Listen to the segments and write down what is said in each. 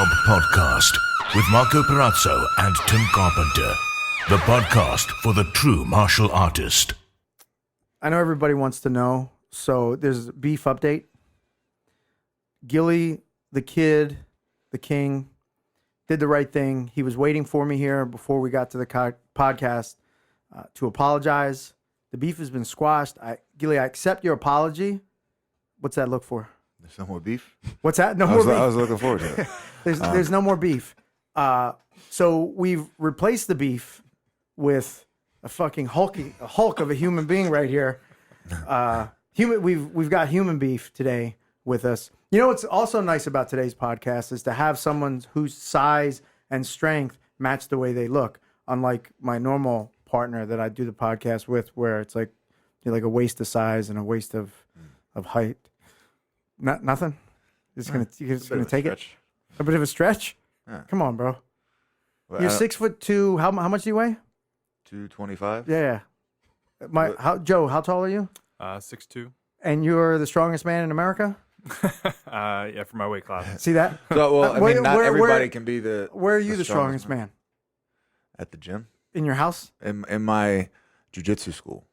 Chalfont Podcast with Marco Perazzo and Tim Carpenter. The podcast for the true martial artist. I know everybody wants to know, so there's a beef update. Gilly, the kid, the king, did the right thing. He was waiting for me here before we got to the podcast to apologize. The beef has been squashed. Gilly, I accept your apology. What's that look for? There's no more beef? What's that? No more beef. I was looking forward to it. There's no more beef. So we've replaced the beef with a fucking hulk of a human being right here. We've got human beef today with us. You know what's also nice about today's podcast is to have someone whose size and strength match the way they look. Unlike my normal partner that I do the podcast with, where it's like you're like a waste of size and a waste of height. Nothing. You're just gonna take it. A bit of a stretch. Yeah. Come on, bro. Well, You're 6'2". How much do you weigh? 225. Yeah. Joe, how tall are you? 6'2". And you're the strongest man in America? Yeah, for my weight class. See that? So, well, I mean, not everybody where, can be the. Where are you the strongest man? At the gym. In your house? In my jiu-jitsu school.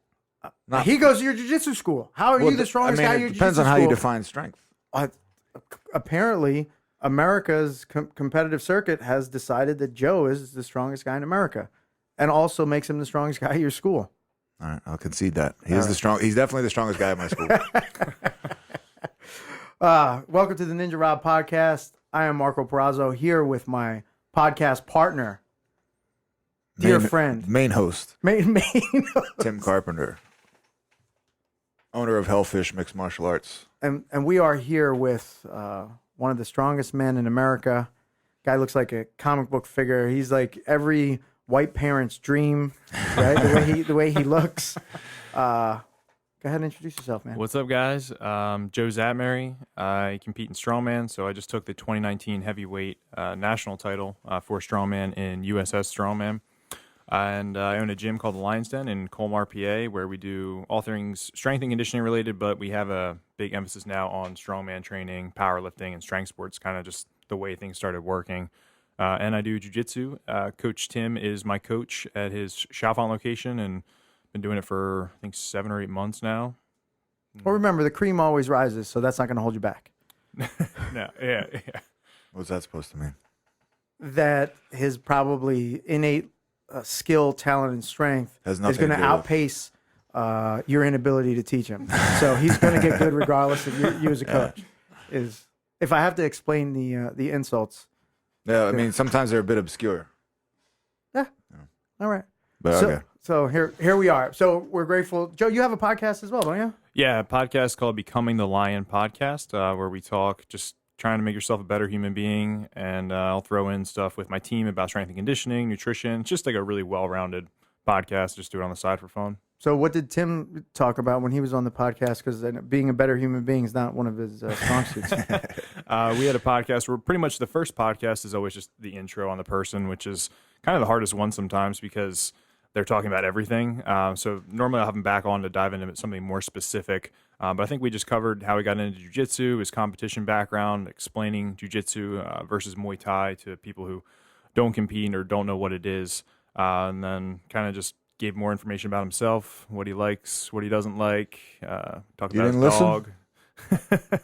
He goes to your jiu-jitsu school. How are you the strongest guy in your jiu-jitsu school? It depends on how you define strength. Apparently, America's competitive circuit has decided that Joe is the strongest guy in America, and also makes him the strongest guy at your school. All right, I'll concede that. He's definitely the strongest guy at my school. Welcome to the Ninja Rob podcast. I am Marco Perazzo here with my podcast partner, dear friend, main host, main host. Tim Carpenter, owner of Hellfish Mixed Martial Arts. And we are here with one of the strongest men in America. Guy looks like a comic book figure. He's like every white parent's dream, right? the way he looks. Go ahead and introduce yourself, man. What's up, guys? Joe Szatmary. I compete in Strongman, so I just took the 2019 heavyweight national title for Strongman in USS Strongman. And I own a gym called the Lion's Den in Colmar, PA, where we do all things strength and conditioning related, but we have a big emphasis now on strongman training, powerlifting, and strength sports, kind of just the way things started working. And I do jiu-jitsu. Coach Tim is my coach at his Chalfont location, and been doing it for, I think, 7 or 8 months now. Well, remember, the cream always rises, so that's not going to hold you back. No, yeah. What's that supposed to mean? That his probably innate skill, talent, and strength is going to outpace your inability to teach him. So he's going to get good regardless of you as a coach. If I have to explain the insults. Yeah, I mean, sometimes they're a bit obscure. Yeah. All right. But okay. So here we are. So we're grateful. Joe, you have a podcast as well, don't you? Yeah, a podcast called Becoming the Lion Podcast, where we talk just trying to make yourself a better human being, and I'll throw in stuff with my team about strength and conditioning, nutrition. It's just like a really well-rounded podcast. Just do it on the side for fun. So what did Tim talk about when he was on the podcast? Because being a better human being is not one of his strong suits. We had a podcast where pretty much the first podcast is always just the intro on the person, which is kind of the hardest one sometimes because they're talking about everything. So normally I'll have them back on to dive into something more specific. But I think we just covered how he got into jiu-jitsu, his competition background, explaining jiu-jitsu versus Muay Thai to people who don't compete or don't know what it is. And then kind of just gave more information about himself, what he likes, what he doesn't like, talk about his dog.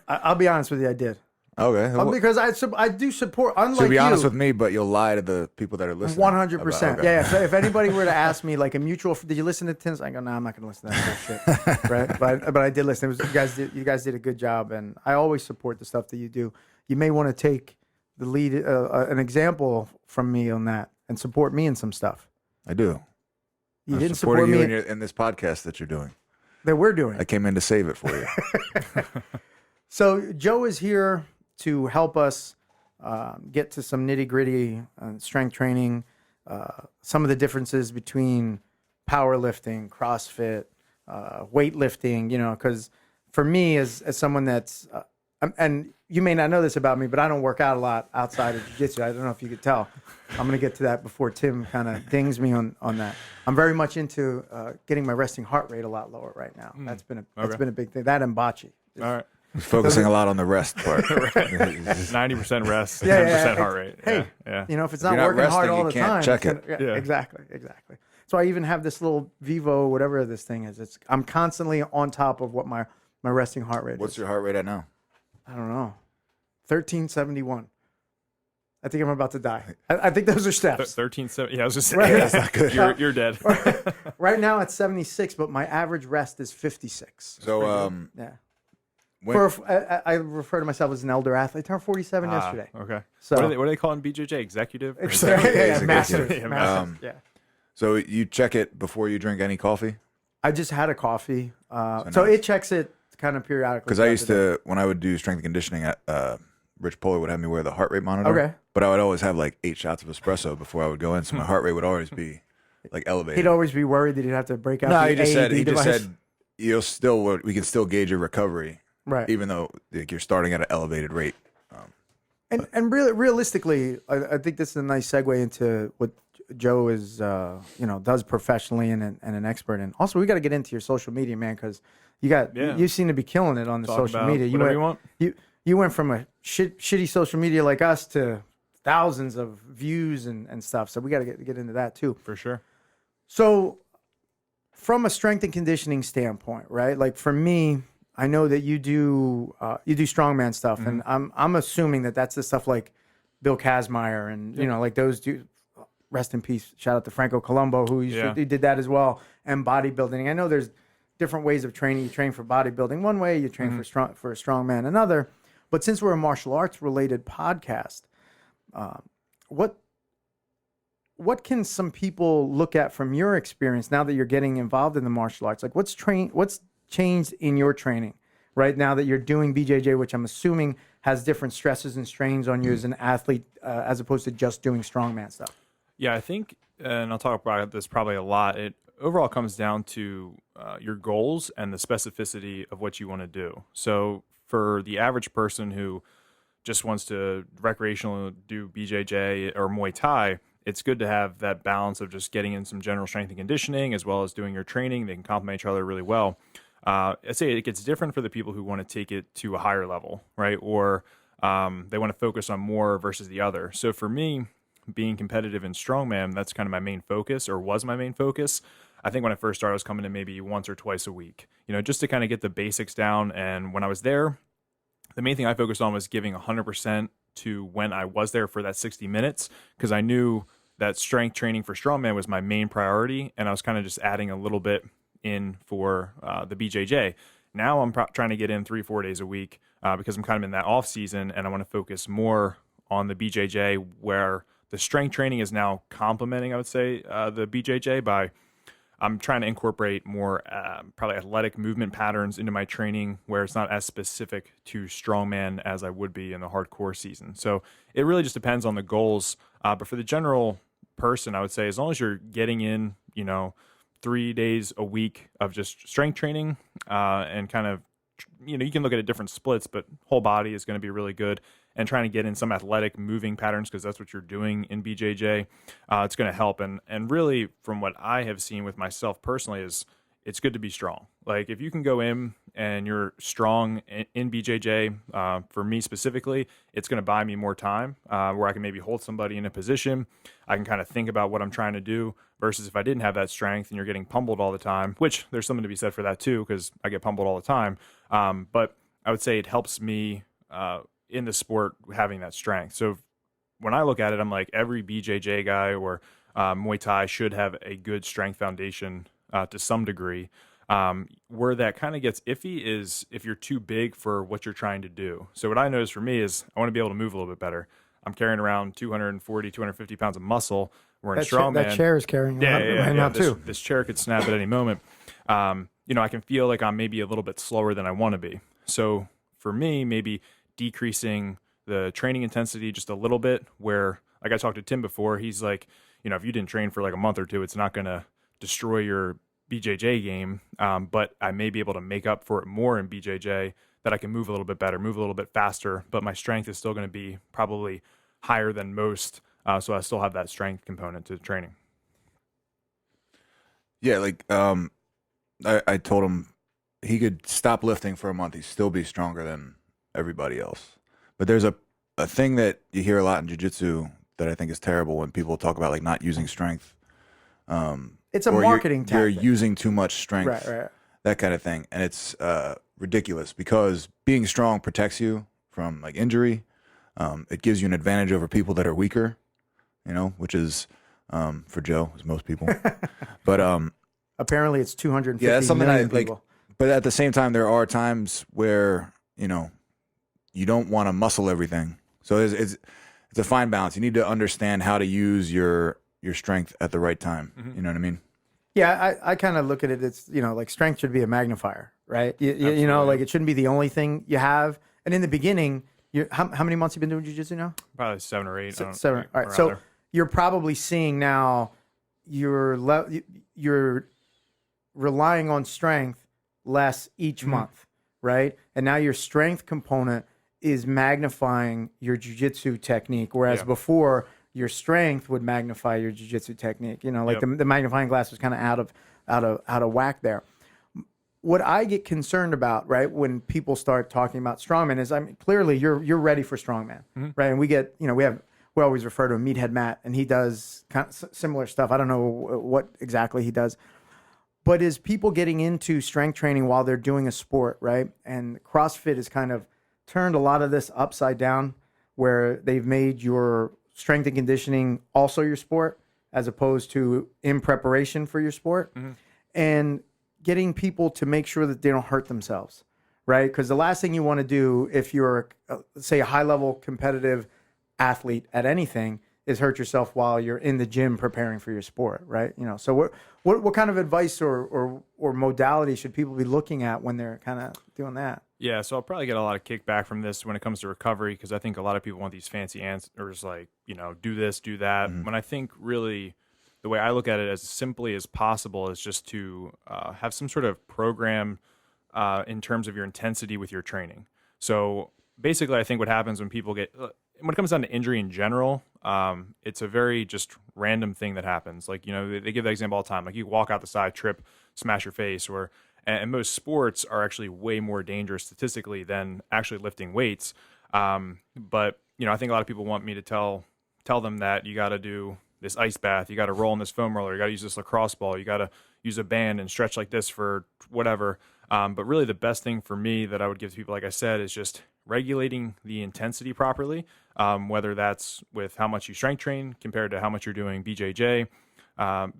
I'll be honest with you, I did. Okay. Because I do support, unlike so be honest you, with me, but you'll lie to the people that are listening. 100%. Okay. Yeah. So if anybody were to ask me, like a mutual, did you listen to Tim's? I go, no, I'm not going to listen to that bullshit. Right? But I did listen. You guys did a good job, and I always support the stuff that you do. You may want to take the lead, an example from me on that, and support me in some stuff. I do. You I'm didn't support you me in this podcast that you're doing. That we're doing. I came in to save it for you. So Joe is here to help us get to some nitty-gritty strength training, some of the differences between powerlifting, CrossFit, weightlifting, because for me as someone that's, and you may not know this about me, but I don't work out a lot outside of jiu-jitsu. I don't know if you could tell. I'm going to get to that before Tim kind of dings me on that. I'm very much into getting my resting heart rate a lot lower right now. That's been a big thing. That and bocce. All right. He's focusing a lot on the rest part. 90% rest, Yeah, 10% heart rate. Hey, yeah. if it's If not you're not working hard resting, all you the can't time, check it's it. gonna- Yeah. Exactly. So I even have this little Vivo, whatever this thing is. I'm constantly on top of what my resting heart rate What's is. your heart rate at now? I don't know. 1371. I think I'm about to die. I think those are steps. 13, yeah, I was just saying, Right. That's not good. you're dead. Right now it's 76, but my average rest is 56. So, Yeah. when, I refer to myself as an elder athlete. I turned 47 yesterday. Okay. So What do they call in BJJ? Executive? Yeah, Executive. masters. Yeah, Masters. Yeah. so you check it before you drink any coffee? I just had a coffee, so now- it checks it kind of periodically. Because I used to, when I would do strength and conditioning, Rich Poehler would have me wear the heart rate monitor. Okay. But I would always have like 8 shots of espresso before I would go in, so my heart rate would always be like elevated. He'd always be worried that he'd have to break out. No, the he just AED device. said we can still gauge your recovery, Right. even though like, you're starting at an elevated rate. And really, realistically, I think this is a nice segue into what Joe is, does professionally and an expert in. Also, we got to get into your social media, man, because you seem to be killing it on the Talk social about media. whatever you want. You went from a shitty social media like us to thousands of views and stuff. So we got to get into that too. For sure. So, from a strength and conditioning standpoint, right? Like for me, I know that you do strongman stuff, and I'm assuming that that's the stuff like Bill Kazmaier and like those do. Rest in peace. Shout out to Franco Colombo, who he did that as well, and bodybuilding. I know there's different ways of training. You train for bodybuilding one way, you train for a strongman another. But since we're a martial arts related podcast, what can some people look at from your experience now that you're getting involved in the martial arts? Like what's changed in your training right now that you're doing BJJ, which I'm assuming has different stresses and strains on you as an athlete as opposed to just doing strongman stuff? Yeah, I think, and I'll talk about this probably a lot, it overall comes down to your goals and the specificity of what you want to do. So for the average person who just wants to recreationally do BJJ or Muay Thai, it's good to have that balance of just getting in some general strength and conditioning as well as doing your training. They can complement each other really well. I'd say it gets different for the people who want to take it to a higher level, right? Or they want to focus on more versus the other. So for me, being competitive in strongman, that's kind of my main focus, or was my main focus. I think when I first started, I was coming in maybe once or twice a week, just to kind of get the basics down. And when I was there, the main thing I focused on was giving 100% to when I was there for that 60 minutes, because I knew that strength training for strongman was my main priority, and I was kind of just adding a little bit in for the BJJ. Now I'm trying to get in 3-4 days a week because I'm kind of in that off season, and I want to focus more on the BJJ, where the strength training is now complementing, I would say, the BJJ by I'm trying to incorporate more probably athletic movement patterns into my training where it's not as specific to strongman as I would be in the hardcore season. So it really just depends on the goals. But for the general person, I would say as long as you're getting in, 3 days a week of just strength training and kind of, you can look at it different splits, but whole body is going to be really good. And trying to get in some athletic moving patterns because that's what you're doing in BJJ, it's going to help. And really, from what I have seen with myself personally, is it's good to be strong. Like if you can go in and you're strong in BJJ, for me specifically, it's going to buy me more time where I can maybe hold somebody in a position. I can kind of think about what I'm trying to do versus if I didn't have that strength and you're getting pummeled all the time, which there's something to be said for that too, because I get pummeled all the time. But I would say it helps me in the sport having that strength. So when I look at it, I'm like every BJJ guy or Muay Thai should have a good strength foundation to some degree. Where that kind of gets iffy is if you're too big for what you're trying to do. So what I noticed for me is I want to be able to move a little bit better. I'm carrying around 240, 250 pounds of muscle. We're in strongman. That chair is carrying right now too. This chair could snap at any moment. I can feel like I'm maybe a little bit slower than I want to be. So for me, maybe decreasing the training intensity just a little bit where, like I talked to Tim before, he's like, if you didn't train for like a month or two, it's not going to destroy your BJJ game. But I may be able to make up for it more in BJJ, that I can move a little bit better, move a little bit faster, but my strength is still going to be probably higher than most. So I still have that strength component to training. Yeah, like I told him he could stop lifting for a month, he'd still be stronger than everybody else. But there's a thing that you hear a lot in jiu-jitsu that I think is terrible when people talk about like not using strength. It's a or marketing you're tactic. using too much strength, Right. that kind of thing. And it's ridiculous because being strong protects you from like injury. It gives you an advantage over people that are weaker, which is for Joe, as most people. But Apparently, it's 250 yeah, that's something million I like. people. But at the same time, there are times where you don't want to muscle everything. So it's a fine balance. You need to understand how to use your strength at the right time. Mm-hmm. You know what I mean? Yeah, I kind of look at it. It's like strength should be a magnifier, right? You know, like it shouldn't be the only thing you have. And in the beginning, how many months you been doing jiu-jitsu now? Probably 7 or 8. 7. All right, so you're probably seeing now you're relying on strength less each month, right? And now your strength component is magnifying your jiu-jitsu technique, whereas before your strength would magnify your jiu-jitsu technique. Like the magnifying glass was kind of out of whack there. What I get concerned about, right, when people start talking about strongman is, clearly you're ready for strongman, right? And we always refer to him, Meathead Matt, and he does kind of similar stuff. I don't know what exactly he does, but is people getting into strength training while they're doing a sport, right? And CrossFit has kind of turned a lot of this upside down, where they've made your strength and conditioning also your sport, as opposed to in preparation for your sport, and getting people to make sure that they don't hurt themselves, right? Because the last thing you want to do if you're, say, a high-level competitive athlete at anything is hurt yourself while you're in the gym preparing for your sport, right? So what kind of advice or modality should people be looking at when they're kind of doing that? Yeah, so I'll probably get a lot of kickback from this when it comes to recovery, because I think a lot of people want these fancy answers like, do this, do that. When I think really the way I look at it as simply as possible is just to have some sort of program in terms of your intensity with your training. So basically, I think what happens when people when it comes down to injury in general, it's a very just random thing that happens. Like, they give that example all the time. Like, you walk out the side, trip, smash your face, and most sports are actually way more dangerous statistically than actually lifting weights. But, I think a lot of people want me to tell them that you got to do this ice bath, you got to roll in this foam roller, you got to use this lacrosse ball, you got to use a band and stretch like this for whatever. But really the best thing for me that I would give to people, like I said, is just regulating the intensity properly, whether that's with how much you strength train compared to how much you're doing BJJ,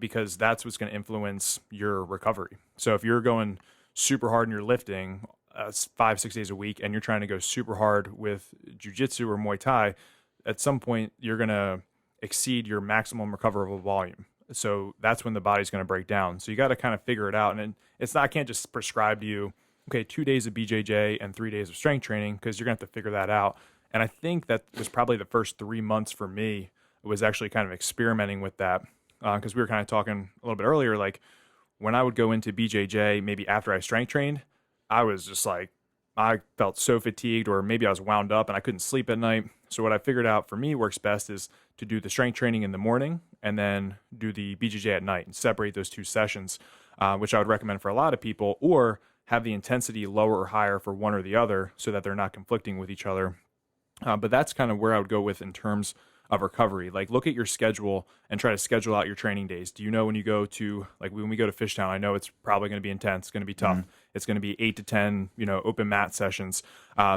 because that's what's going to influence your recovery. So if you're going super hard and you're lifting 5-6 days a week, and you're trying to go super hard with jiu-jitsu or Muay Thai, at some point you're going to exceed your maximum recoverable volume. So that's when the body's going to break down. So you got to kind of figure it out. And it's not, I can't just prescribe to you, okay, 2 days of BJJ and 3 days of strength training, because you're going to have to figure that out. And I think that was probably the first 3 months for me, was actually kind of experimenting with that. Because we were kind of talking a little bit earlier, like when I would go into BJJ, maybe after I strength trained, I was just like, I felt so fatigued, or maybe I was wound up and I couldn't sleep at night. So what I figured out for me works best is to do the strength training in the morning and then do the BJJ at night and separate those 2 sessions, which I would recommend for a lot of people, or have the intensity lower or higher for one or the other so that they're not conflicting with each other. But that's kind of where I would go with in terms of recovery. Like, look at your schedule and try to schedule out your training days. Do you know when you go to, like when we go to Fishtown, I know it's probably going to be intense, it's going to be tough. It's going to be 8 to 10, open mat sessions.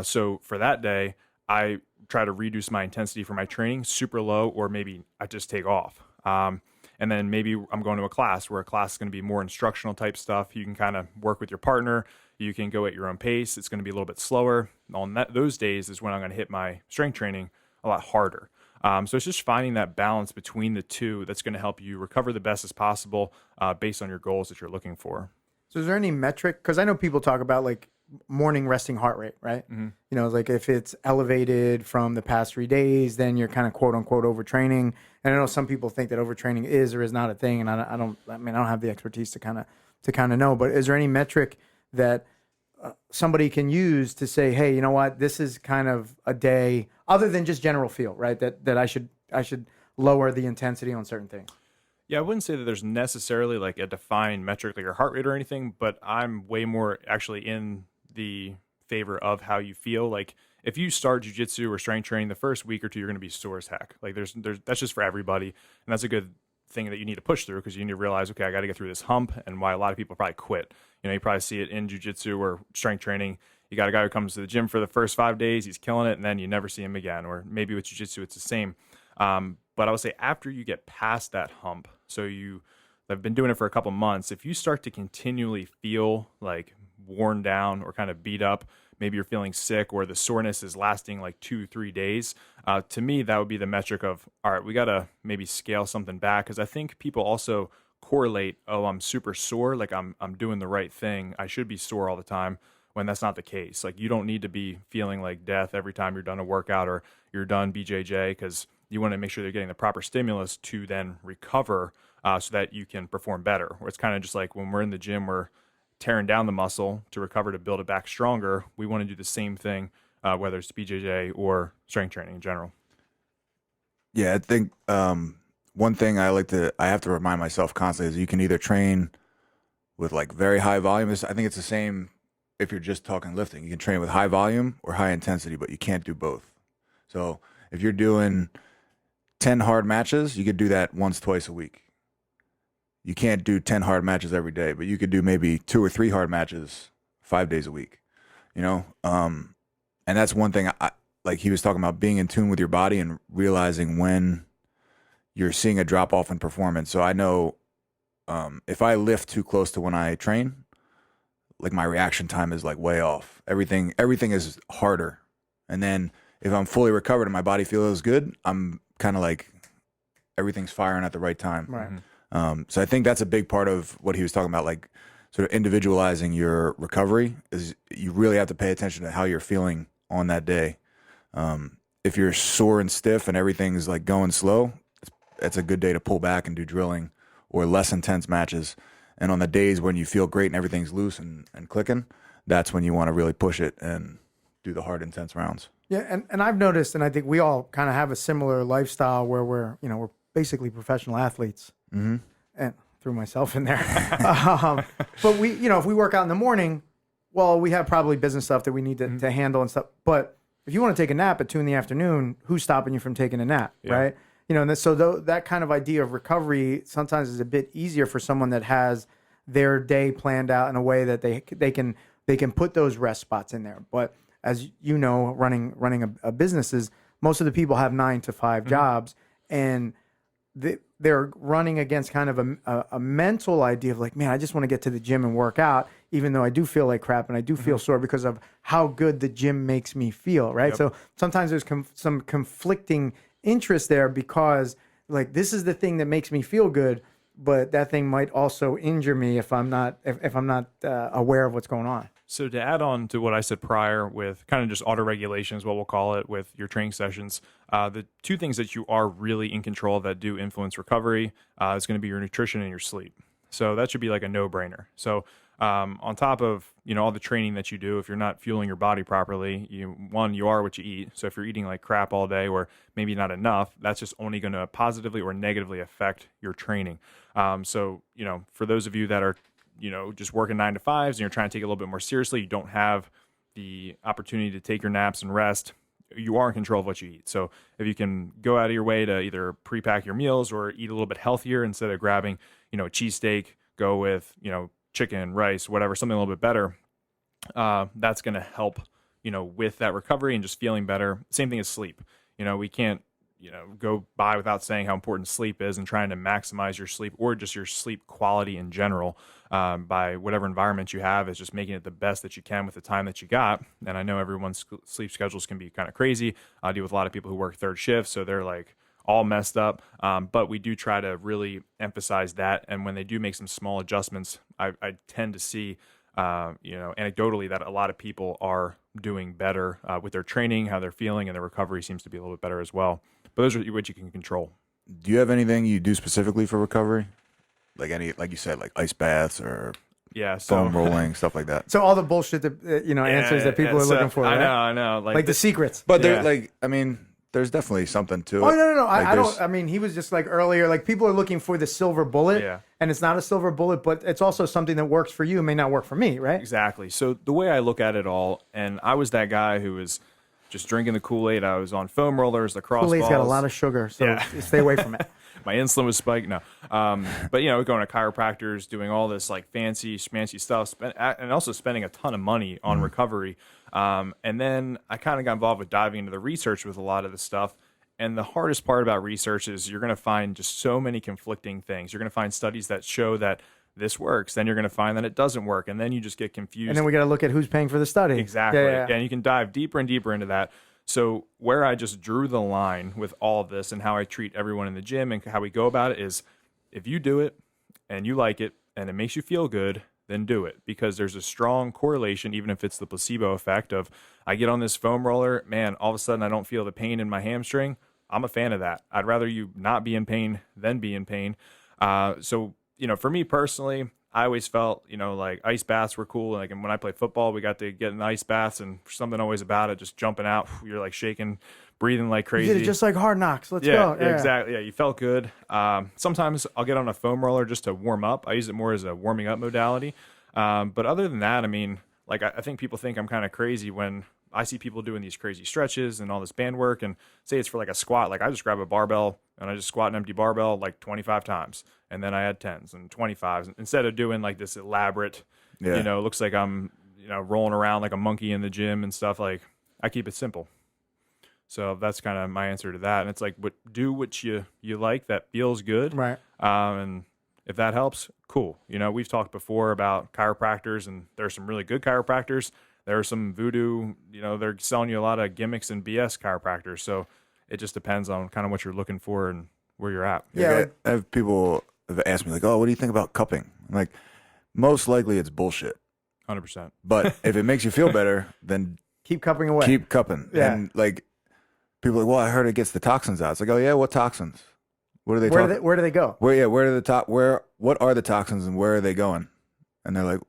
So for that day, I try to reduce my intensity for my training super low, or maybe I just take off. And then maybe I'm going to a class where a class is going to be more instructional type stuff. You can kind of work with your partner. You can go at your own pace. It's going to be a little bit slower. On those days is when I'm going to hit my strength training a lot harder. So it's just finding that balance between the two that's going to help you recover the best as possible based on your goals that you're looking for. So is there any metric? Because I know people talk about like morning resting heart rate, right? Like if it's elevated from the past 3 days, then you're kind of quote unquote overtraining. And I know some people think that overtraining is or is not a thing, and I don't have the expertise to kind of know. But is there any metric that somebody can use to say, hey, you know what, this is kind of a day, other than just general feel, right? That I should lower the intensity on certain things. Yeah, I wouldn't say that there's necessarily like a defined metric like your heart rate or anything, but I'm way more actually in the favor of how you feel. Like if you start jujitsu or strength training, the first week or two, you're going to be sore as heck. Like there's that's just for everybody, and that's a good thing that you need to push through because you need to realize, okay, I got to get through this hump, and why a lot of people probably quit. You know, you probably see it in jujitsu or strength training. You got a guy who comes to the gym for the first 5 days, he's killing it, and then you never see him again. Or maybe with jiu-jitsu, it's the same. But I would say after you get past that hump, so you have been doing it for a couple months, if you start to continually feel like worn down or kind of beat up, maybe you're feeling sick or the soreness is lasting like 2-3 days, to me, that would be the metric of, all right, we got to maybe scale something back. Because I think people also correlate, oh, I'm super sore, like I'm doing the right thing, I should be sore all the time, when that's not the case. Like you don't need to be feeling like death every time you're done a workout or you're done BJJ, because you want to make sure they're getting the proper stimulus to then recover so that you can perform better. Or it's kind of just like when we're in the gym, we're tearing down the muscle to recover to build it back stronger. We want to do the same thing, whether it's BJJ or strength training in general. Yeah, I think one thing I have to remind myself constantly is you can either train with like very high volume. I think it's the same if you're just talking lifting. You can train with high volume or high intensity, but you can't do both. So if you're doing 10 hard matches, you could do that once, twice a week. You can't do 10 hard matches every day, but you could do maybe 2 or 3 hard matches 5 days a week, you know? And that's one thing, like he was talking about, being in tune with your body and realizing when you're seeing a drop off in performance. So I know if I lift too close to when I train, like my reaction time is like way off. Everything is harder. And then if I'm fully recovered and my body feels good, I'm kind of like everything's firing at the right time. Right. So I think that's a big part of what he was talking about, like sort of individualizing your recovery. Is you really have to pay attention to how you're feeling on that day. If you're sore and stiff and everything's like going slow, it's a good day to pull back and do drilling or less intense matches. And on the days when you feel great and everything's loose and clicking, that's when you want to really push it and do the hard, intense rounds. Yeah, and I've noticed, and I think we all kind of have a similar lifestyle where we're basically professional athletes, and threw myself in there. But we, if we work out in the morning, well, we have probably business stuff that we need to handle and stuff. But if you want to take a nap at 2 p.m, who's stopping you from taking a nap, right? And so that kind of idea of recovery sometimes is a bit easier for someone that has their day planned out in a way that they can put those rest spots in there. But as you know, running a business is, most of the people have 9 to 5 jobs, and they're running against kind of a mental idea of like, man, I just want to get to the gym and work out, even though I do feel like crap and I do feel sore because of how good the gym makes me feel, right? Yep. So sometimes there's some conflicting interest there, because like, this is the thing that makes me feel good, but that thing might also injure me if I'm not aware of what's going on. So to add on to what I said prior with kind of just auto regulation is what we'll call it with your training sessions, the 2 things that you are really in control of that do influence recovery is going to be your nutrition and your sleep. So that should be like a no-brainer. So on top of all the training that you do, if you're not fueling your body properly, you are what you eat. So if you're eating like crap all day or maybe not enough, that's just only going to positively or negatively affect your training. So for those of you that are just working 9 to 5s and you're trying to take it a little bit more seriously, you don't have the opportunity to take your naps and rest, you are in control of what you eat. So if you can go out of your way to either pre-pack your meals or eat a little bit healthier instead of grabbing, a cheesesteak, go with, chicken, rice, whatever, something a little bit better, that's going to help, with that recovery and just feeling better. Same thing as sleep. We can't, go by without saying how important sleep is and trying to maximize your sleep or just your sleep quality in general by whatever environment you have, is just making it the best that you can with the time that you got. And I know everyone's sleep schedules can be kind of crazy. I deal with a lot of people who work 3rd shift, so they're like all messed up. But we do try to really emphasize that. And when they do make some small adjustments, I tend to see, anecdotally, that a lot of people are doing better with their training, how they're feeling, and their recovery seems to be a little bit better as well. But those are what you can control. Do you have anything you do specifically for recovery? Like you said, like ice baths or foam rolling, stuff like that. So all the bullshit that answers that people are looking for. I right? know. Like the secrets. But they're there's definitely something to it. Oh no. Like, I don't. I mean, he was just like earlier. Like people are looking for the silver bullet, and it's not a silver bullet, but it's also something that works for you. It may not work for me, right? Exactly. So the way I look at it all, and I was that guy who was just drinking the Kool-Aid. I was on foam rollers, lacrosse Kool-Aid's balls. got a lot of sugar, so stay away from it. My insulin was spiked. No, but going to chiropractors, doing all this like fancy schmancy stuff, and also spending a ton of money on recovery. And then I kind of got involved with diving into the research with a lot of this stuff. And the hardest part about research is you're going to find just so many conflicting things. You're going to find studies that show that this works, then you're going to find that it doesn't work, and then you just get confused. And then we got to look at who's paying for the study. Exactly. And you can dive deeper and deeper into that. So where I just drew the line with all of this and how I treat everyone in the gym and how we go about it is, if you do it and you like it and it makes you feel good, then do it, because there's a strong correlation, even if it's the placebo effect of I get on this foam roller, man, all of a sudden I don't feel the pain in my hamstring. I'm a fan of that. I'd rather you not be in pain than be in pain. So, for me personally, I always felt, like ice baths were cool. Like, and when I played football, we got to get in ice baths, and something always about it, just jumping out, you're like shaking, breathing like crazy. You did it just like Hard Knocks. Let's go. Yeah, exactly. Yeah, you felt good. Sometimes I'll get on a foam roller just to warm up. I use it more as a warming up modality. But other than that, I mean, like I think people think I'm kind of crazy when I see people doing these crazy stretches and all this band work, and say it's for like a squat. Like I just grab a barbell and I just squat an empty barbell like 25 times, and then I add 10s and 25s instead of doing like this elaborate, looks like I'm, rolling around like a monkey in the gym and stuff. Like I keep it simple. So that's kind of my answer to that. And it's like, do what you like that feels good. Right. And if that helps, cool. We've talked before about chiropractors, and there's some really good chiropractors. There are some voodoo, they're selling you a lot of gimmicks and BS chiropractors. So it just depends on kind of what you're looking for and where you're at. Yeah. I have people have asked me like, oh, what do you think about cupping? I'm like, most likely it's bullshit. 100%. But if it makes you feel better, then keep cupping away. Keep cupping. Yeah. And like, people are like, well, I heard it gets the toxins out. It's like, oh yeah, what toxins? What are they talking? Where do they go? What are the toxins and where are they going? And they're like,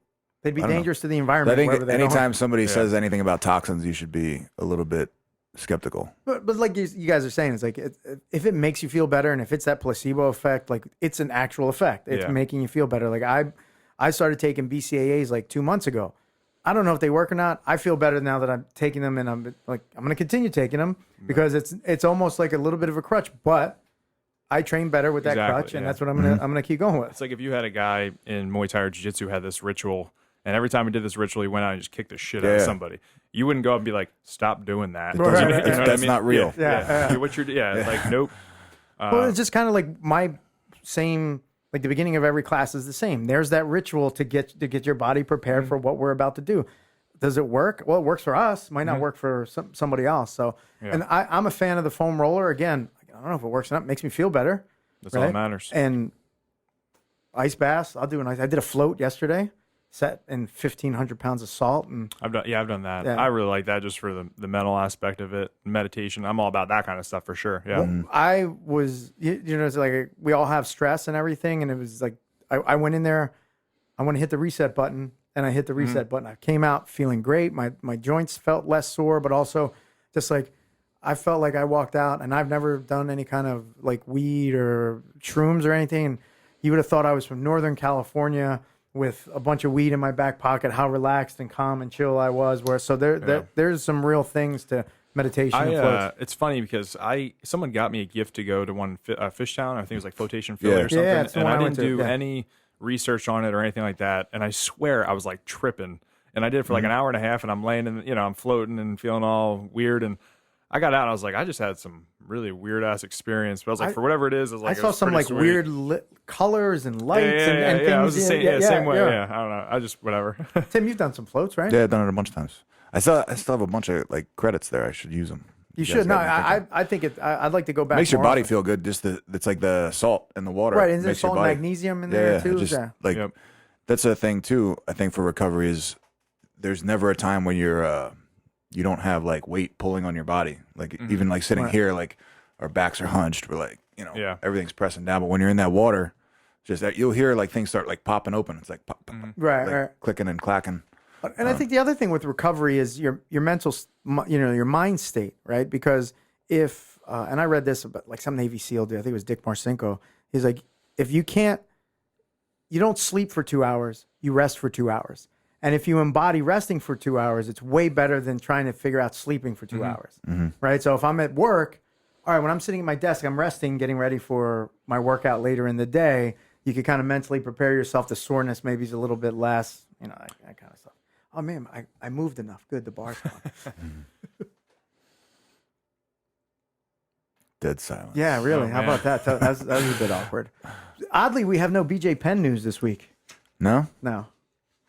they'd be dangerous to the environment. I think anytime somebody says anything about toxins, you should be a little bit skeptical. But like you guys are saying, it's like if it makes you feel better, and if it's that placebo effect, like it's an actual effect. It's making you feel better. Like I started taking BCAAs like 2 months ago. I don't know if they work or not. I feel better now that I'm taking them, and I'm going to continue taking them because it's almost like a little bit of a crutch, but I train better with that crutch, and that's what I'm gonna keep going with. It's like if you had a guy in Muay Thai or Jiu-Jitsu who had this ritual, and every time he did this ritual, he went out and just kicked the shit out of somebody. You wouldn't go up and be like, "Stop doing that." That's not real. Like nope. Well, it's just kind of like my same. Like the beginning of every class is the same. There's that ritual to get your body prepared for what we're about to do. Does it work? Well, it works for us. Might not work for somebody else. So, and I'm a fan of the foam roller. Again, I don't know if it works or not. It makes me feel better. That's all that matters. And ice baths, I'll do I did a float yesterday, set in 1,500 pounds of salt. And I've done that. Yeah. I really like that just for the mental aspect of it, meditation. I'm all about that kind of stuff for sure. Yeah. Well, I was, it's like we all have stress and everything. And it was like, I went in there, I want to hit the reset button, and I hit the reset button. I came out feeling great. My joints felt less sore, but also just like, I felt like I walked out, and I've never done any kind of like weed or shrooms or anything. And you would have thought I was from Northern California with a bunch of weed in my back pocket, how relaxed and calm and chill I was. There's some real things to meditation. It's funny because someone got me a gift to go to one Fishtown. I think it was like Flotation Philly or something. And I didn't do any research on it or anything like that. And I swear I was like tripping. And I did it for like an hour and a half, and I'm laying in, I'm floating and feeling all weird. And I got out and I was like, I just had some really weird ass experience. But I was like, for whatever it is, I was like, I saw some like sweet. weird colors and lights and things. I was the same way. Yeah, I don't know. I just whatever. Tim, you've done some floats, right? Yeah, I've done it a bunch of times. I still have a bunch of like credits there. I should use them. You should. No, I think I'd like to go back. Makes your body feel good. Just it's like the salt and the water. Right, and there's salt and magnesium in there too. That's a thing too. I think for recovery is there's never a time when you don't have like weight pulling on your body. Like even like sitting here, like our backs are hunched. We're like, everything's pressing down. But when you're in that water, just that you'll hear like things start like popping open. It's like pop, pop, pop, right, clicking and clacking. And I think the other thing with recovery is your mental, your mind state, right? Because if and I read this about like some Navy SEAL dude. I think it was Dick Marcinko. He's like, if you don't sleep for 2 hours, you rest for 2 hours. And if you embody resting for 2 hours, it's way better than trying to figure out sleeping for 2 hours, right? So if I'm at work, all right, when I'm sitting at my desk, I'm resting, getting ready for my workout later in the day. You can kind of mentally prepare yourself. The soreness maybe is a little bit less, that kind of stuff. Oh man, I moved enough. Good, the bar's gone. Dead silence. Yeah, really. How about that? That was a bit awkward. Oddly, we have no BJ Penn news this week. No? No.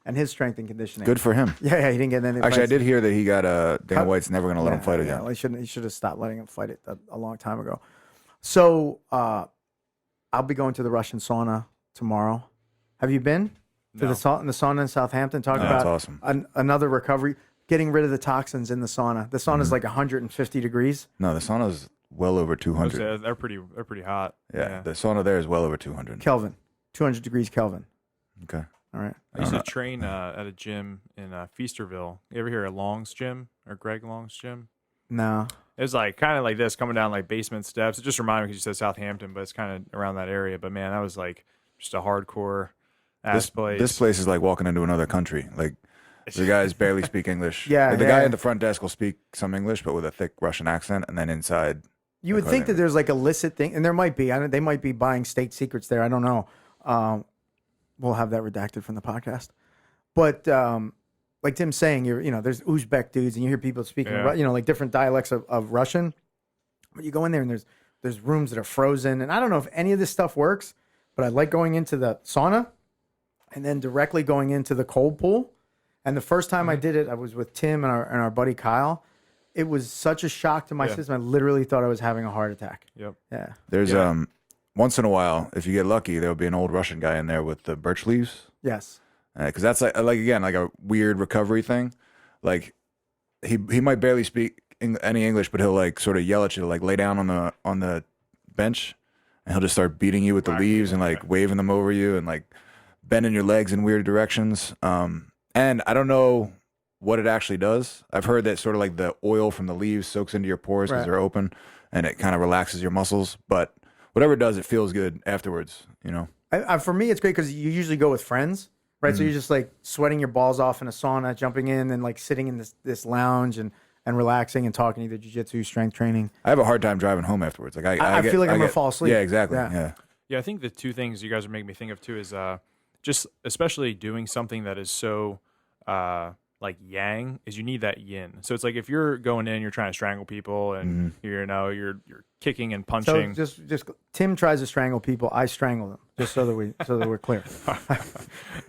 And his strength and conditioning. Good for him. Yeah, he didn't get any. Actually, I did hear that he got Dana White's never going to let him fight again. Well, he should have stopped letting him fight it a long time ago. So I'll be going to the Russian sauna tomorrow. Have you been to the sauna in Southampton? Talk about that's awesome. Another recovery, getting rid of the toxins in the sauna. The sauna is like 150 degrees. No, the sauna's well over 200. They're pretty hot. Yeah, the sauna there is well over 200. Kelvin, 200 degrees Kelvin. Okay. All right. I used to train at a gym in Feasterville. You ever hear of Long's gym or Greg Long's gym? No. It was like kind of like this, coming down like basement steps. It just reminded me because you said Southampton, but it's kind of around that area. But man, that was like just a hardcore ass place. This place is like walking into another country. Like the guys barely speak English. Yeah, Like, the guy at the front desk will speak some English, but with a thick Russian accent, and then inside. You would think that there's like illicit thing, and there might be. They might be buying state secrets there. I don't know. We'll have that redacted from the podcast. But like Tim's saying, there's Uzbek dudes, and you hear people speaking, like different dialects of Russian. But you go in there, and there's rooms that are frozen, and I don't know if any of this stuff works. But I like going into the sauna, and then directly going into the cold pool. And the first time I did it, I was with Tim and our buddy Kyle. It was such a shock to my system. I literally thought I was having a heart attack. Yep. Yeah. There's once in a while, if you get lucky, there'll be an old Russian guy in there with the birch leaves. Yes. Because that's like again like a weird recovery thing. Like he might barely speak any English, but he'll like sort of yell at you to like lay down on the bench, and he'll just start beating you with the leaves and like waving them over you and like bending your legs in weird directions. And I don't know what it actually does. I've heard that sort of like the oil from the leaves soaks into your pores because they're open, and it kind of relaxes your muscles. But whatever it does, it feels good afterwards, For me, it's great because you usually go with friends, right? So you're just like sweating your balls off in a sauna, jumping in and like sitting in this lounge and relaxing and talking either jiu-jitsu, strength training. I have a hard time driving home afterwards. Like I feel like I'm going to fall asleep. Yeah, exactly. Yeah. Yeah, I think the two things you guys are making me think of too is just especially doing something that is so like yang is you need that yin. So it's like if you're going in, you're trying to strangle people, and you're kicking and punching. So just Tim tries to strangle people, I strangle them. Just so that we're clear.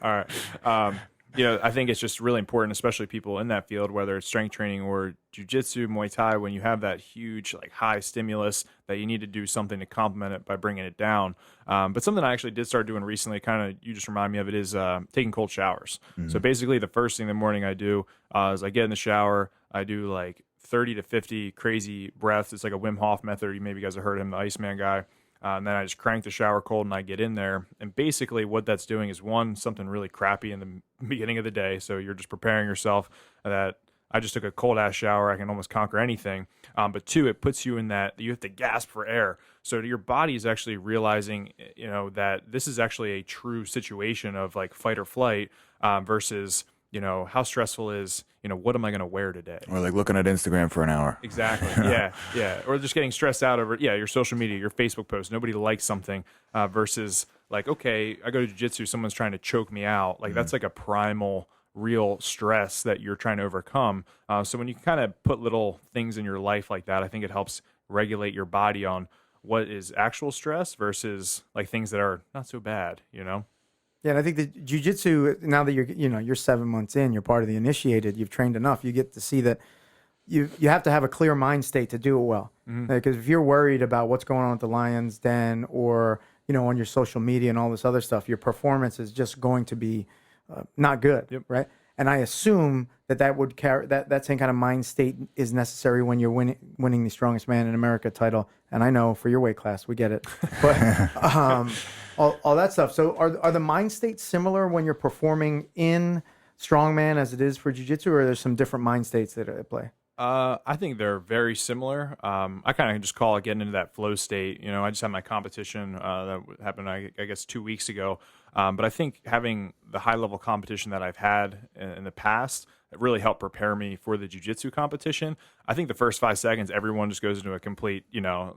All right. I think it's just really important, especially people in that field, whether it's strength training or jiu-jitsu, Muay Thai, when you have that huge, like high stimulus that you need to do something to complement it by bringing it down. But something I actually did start doing recently, kind of, you just remind me of it, is taking cold showers. So basically the first thing in the morning I do is I get in the shower, I do like 30 to 50 crazy breaths. It's like a Wim Hof method. Maybe you guys have heard of him, the Iceman guy. And then I just crank the shower cold and I get in there. And basically what that's doing is, one, something really crappy in the beginning of the day. So you're just preparing yourself that I just took a cold ass shower. I can almost conquer anything. But two, it puts you in that you have to gasp for air. So your body is actually realizing, that this is actually a true situation of like fight or flight versus, how stressful is, what am I going to wear today? Or like looking at Instagram for an hour. Exactly. Yeah. Or just getting stressed out over, your social media, your Facebook post. Nobody likes something versus like, okay, I go to jiu-jitsu, someone's trying to choke me out. Like that's like a primal, real stress that you're trying to overcome. So when you kind of put little things in your life like that, I think it helps regulate your body on what is actual stress versus like things that are not so bad, Yeah, and I think the jiu-jitsu, now that you're 7 months in, you're part of the initiated, you've trained enough, you get to see that you have to have a clear mind state to do it well. Because if you're worried about what's going on at the Lion's Den or, on your social media and all this other stuff, your performance is just going to be not good, right? And I assume that would carry that same kind of mind state is necessary when you're winning the Strongest Man in America title. And I know for your weight class, we get it. But all that stuff. So are the mind states similar when you're performing in Strongman as it is for Jiu-Jitsu, or are there some different mind states that are at play? I think they're very similar. I kind of just call it getting into that flow state. You know, I just had my competition that happened, I guess, 2 weeks ago. But I think having the high level competition that I've had in the past, it really helped prepare me for the jiu-jitsu competition. I think the first 5 seconds, everyone just goes into a complete,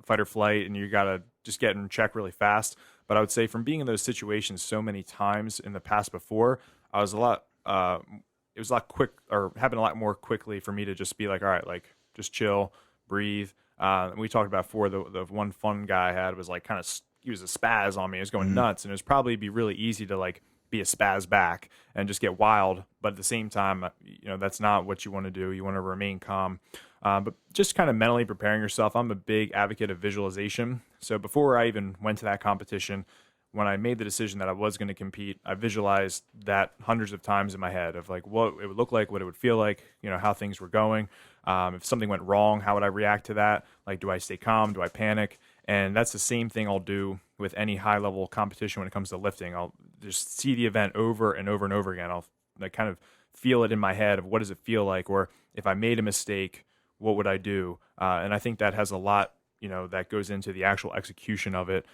fight or flight, and you got to just get in check really fast. But I would say from being in those situations so many times in the past before, I was it was a lot quick, or happened a lot more quickly for me to just be like, all right, like just chill, breathe. And we talked about before, the one fun guy I had was like he was a spaz on me. It was going nuts, and it was probably be really easy to like be a spaz back and just get wild. But at the same time, that's not what you want to do. You want to remain calm. But just kind of mentally preparing yourself. I'm a big advocate of visualization. So before I even went to that competition, when I made the decision that I was going to compete, I visualized that hundreds of times in my head of like what it would look like, what it would feel like, how things were going. If something went wrong, how would I react to that? Like, do I stay calm? Do I panic? And that's the same thing I'll do with any high level competition when it comes to lifting. I'll just see the event over and over and over again. I'll like kind of feel it in my head of what does it feel like? Or if I made a mistake, what would I do? And I think that has a lot, that goes into the actual execution of it.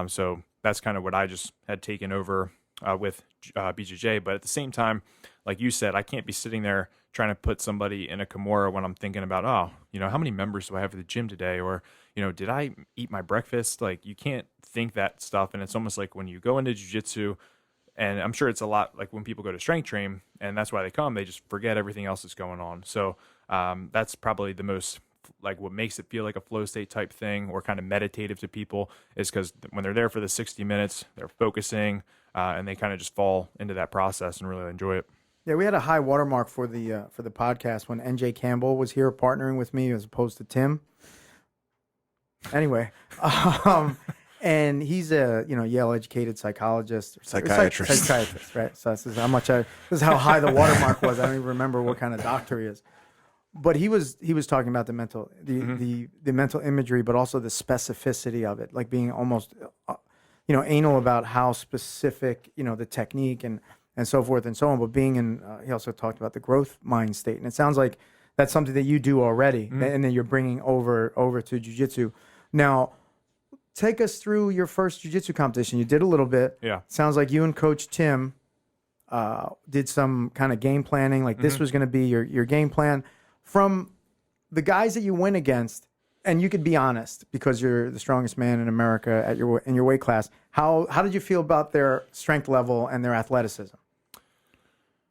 So that's kind of what I just had taken over with BJJ. But at the same time, like you said, I can't be sitting there trying to put somebody in a Kimura when I'm thinking about, how many members do I have at the gym today? Or, did I eat my breakfast? Like, you can't think that stuff. And it's almost like when you go into jiu-jitsu, and I'm sure it's a lot like when people go to strength train, and that's why they come, they just forget everything else that's going on. So that's probably the most, like what makes it feel like a flow state type thing or kind of meditative to people is because when they're there for the 60 minutes, they're focusing and they kind of just fall into that process and really enjoy it. Yeah, we had a high watermark for the podcast when NJ Campbell was here partnering with me as opposed to Tim. Anyway, and he's a Yale educated psychologist, psychiatrist, right? So this is how high the watermark was. I don't even remember what kind of doctor he is. But he was talking about the mental mental imagery, but also the specificity of it, like being almost anal about how specific the technique and so forth and so on. But being in, he also talked about the growth mind state, and it sounds like that's something that you do already, and then you're bringing over to jiu-jitsu. Now, take us through your first jiu-jitsu competition. You did a little bit. Yeah. Sounds like you and Coach Tim did some kind of game planning. Like this was going to be your game plan. From the guys that you went against, and you could be honest because you're the strongest man in America in your weight class. How did you feel about their strength level and their athleticism?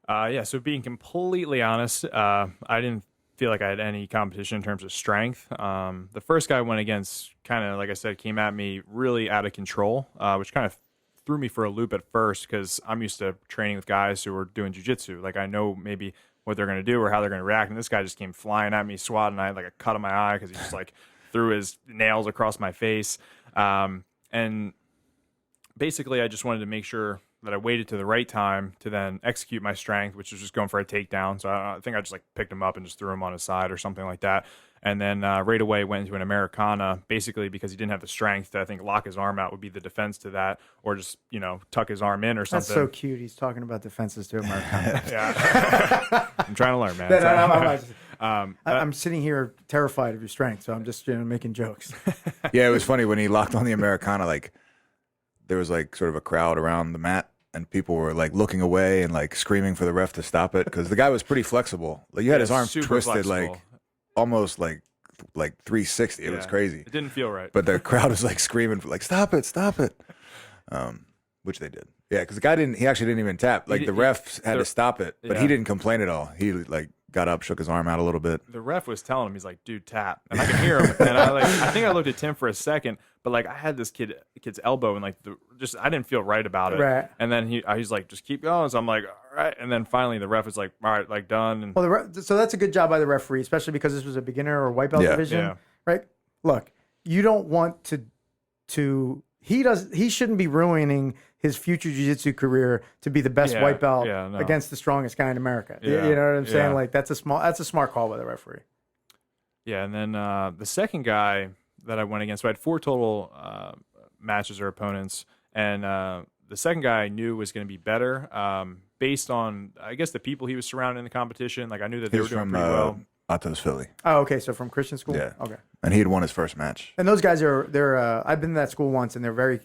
So being completely honest, I didn't feel like I had any competition in terms of strength. The first guy I went against kind of, like I said, came at me really out of control, which kind of threw me for a loop at first because I'm used to training with guys who are doing jiu-jitsu. Like I know maybe what they're going to do or how they're going to react. And this guy just came flying at me, swatting. I had like a cut on my eye because he just like threw his nails across my face. And basically I just wanted to make sure that I waited to the right time to then execute my strength, which was just going for a takedown. So I think I just like picked him up and just threw him on his side or something like that. And then right away went into an Americana, basically because he didn't have the strength to, I think, lock his arm out would be the defense to that, or just, tuck his arm in or something. That's so cute. He's talking about defenses to Americana. Yeah. I'm trying to learn, man. I'm sitting here terrified of your strength, so I'm just making jokes. Yeah, it was funny when he locked on the Americana, like there was like sort of a crowd around the mat and people were like looking away and like screaming for the ref to stop it because the guy was pretty flexible. Like you had his arm twisted flexible. Like almost like 360. It was crazy. It didn't feel right. But the crowd was like screaming for like stop it. Which they did. Yeah, because the guy he actually didn't even tap. Like the ref had to stop it, but he didn't complain at all. He like got up, shook his arm out a little bit. The ref was telling him, he's like, dude, tap. And I could hear him. And I think I looked at Tim for a second, but like I had this kid's elbow and like I didn't feel right about it. Right. And then he's like, just keep going. So I'm like, all right. And then finally the ref was like, all right, like done. And so that's a good job by the referee, especially because this was a beginner or white belt division, right? Look, you don't want to he shouldn't be ruining his future jiu-jitsu career to be the best white belt against the strongest guy in America. Yeah, you know what I'm saying? Like that's a smart call by the referee. Yeah, and then the second guy that I went against, so I had 4 total matches or opponents, and the second guy I knew was going to be better based on, I guess, the people he was surrounding in the competition. Like I knew that they were doing pretty well. Atos Philly. Oh, okay. So from Christian school. Yeah. Okay. And he had won his first match. And those guys they're I've been to that school once, and they're very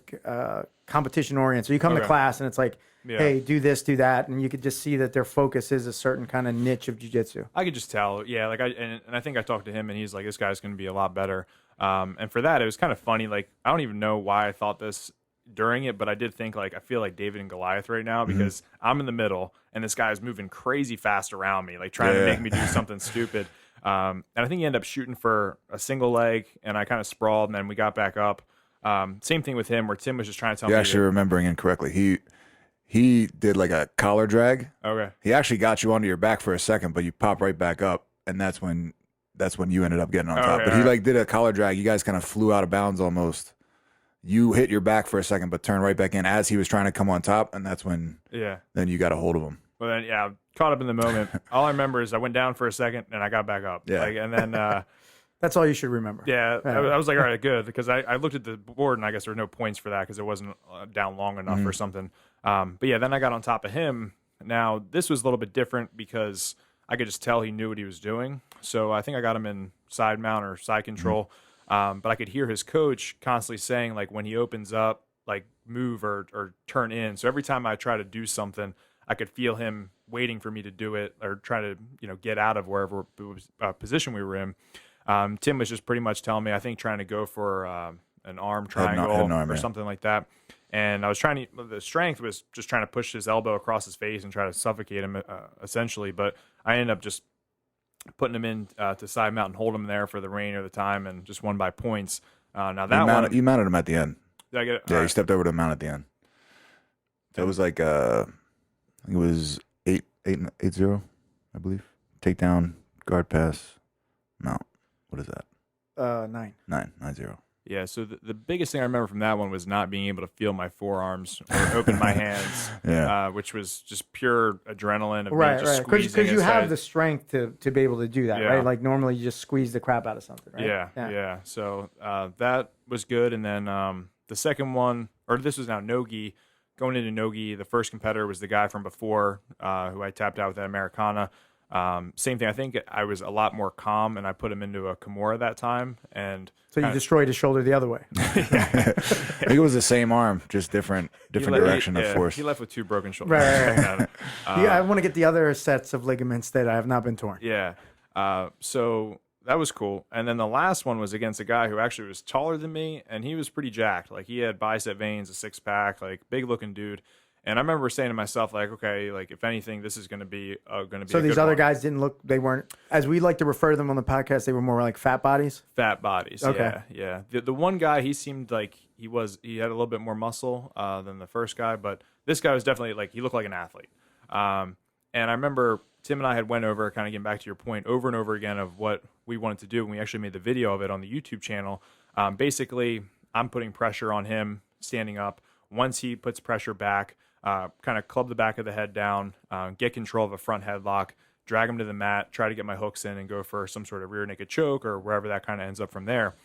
competition oriented. So you come to class, and it's like, hey, do this, do that, and you could just see that their focus is a certain kind of niche of jiu-jitsu. I could just tell, yeah. Like and I think I talked to him, and he's like, this guy's going to be a lot better. And for that, it was kind of funny. Like, I don't even know why I thought this during it, but I did think, like, I feel like David and Goliath right now because I'm in the middle, and this guy is moving crazy fast around me, like trying to make me do something stupid. And I think he ended up shooting for a single leg, and I kind of sprawled, and then we got back up. Same thing with him, where Tim was just trying to tell me. You're actually remembering incorrectly. He did like a collar drag. Okay. He actually got you onto your back for a second, but you pop right back up, and that's when you ended up getting on top. But he like did a collar drag. You guys kind of flew out of bounds almost. You hit your back for a second, but turned right back in as he was trying to come on top, and that's when then you got a hold of him. Well, then, caught up in the moment. All I remember is I went down for a second, and I got back up. Yeah. Like, and then that's all you should remember. Yeah, I was like, all right, good, because I looked at the board, and I guess there were no points for that because it wasn't down long enough or something. But yeah, then I got on top of him. Now, this was a little bit different because I could just tell he knew what he was doing. So I think I got him in side mount or side control. But I could hear his coach constantly saying, like, when he opens up, like, move or turn in. So every time I try to do something, I could feel him waiting for me to do it or try to, get out of wherever position we were in. Tim was just pretty much telling me, I think, trying to go for an arm triangle or something like that. And I was the strength was just trying to push his elbow across his face and try to suffocate him, essentially. But I ended up just putting him in to side mount and hold him there for the remainder of the time and just won by points. Now that you mounted him at the end. Did I get it? Yeah, you stepped over to mount at the end. That was like I think it was 8-0, I believe. Takedown, guard pass, mount. What is that? 9-0. Yeah, so the biggest thing I remember from that one was not being able to feel my forearms or open my hands, which was just pure adrenaline of me just squeezing. Because you have the strength to be able to do that, right? Like normally you just squeeze the crap out of something, right? Yeah. So that was good. And then the second one, or this was now no-gi. Going into no-gi, the first competitor was the guy from before who I tapped out with that Americana. Same thing. I think I was a lot more calm, and I put him into a Kimura that time. And so you destroyed his shoulder the other way. I think it was the same arm, just different direction of force. He left with 2 broken shoulders. Right. I want to get the other sets of ligaments that I have not been torn. Yeah. So that was cool. And then the last one was against a guy who actually was taller than me, and he was pretty jacked. Like, he had bicep veins, a 6-pack, like, big looking dude. And I remember saying to myself, like, okay, like, if anything, this is going to be So these other guys they weren't, as we like to refer to them on the podcast, they were more like fat bodies? Fat bodies, okay. Yeah. The one guy, he seemed like he had a little bit more muscle than the first guy, but this guy was definitely, like, he looked like an athlete. And I remember Tim and I had went over, kind of getting back to your point, over and over again of what we wanted to do, and we actually made the video of it on the YouTube channel. Basically, I'm putting pressure on him, standing up. Once he puts pressure back, kind of club the back of the head down, get control of a front headlock, drag him to the mat, try to get my hooks in and go for some sort of rear naked choke or wherever that kind of ends up from there.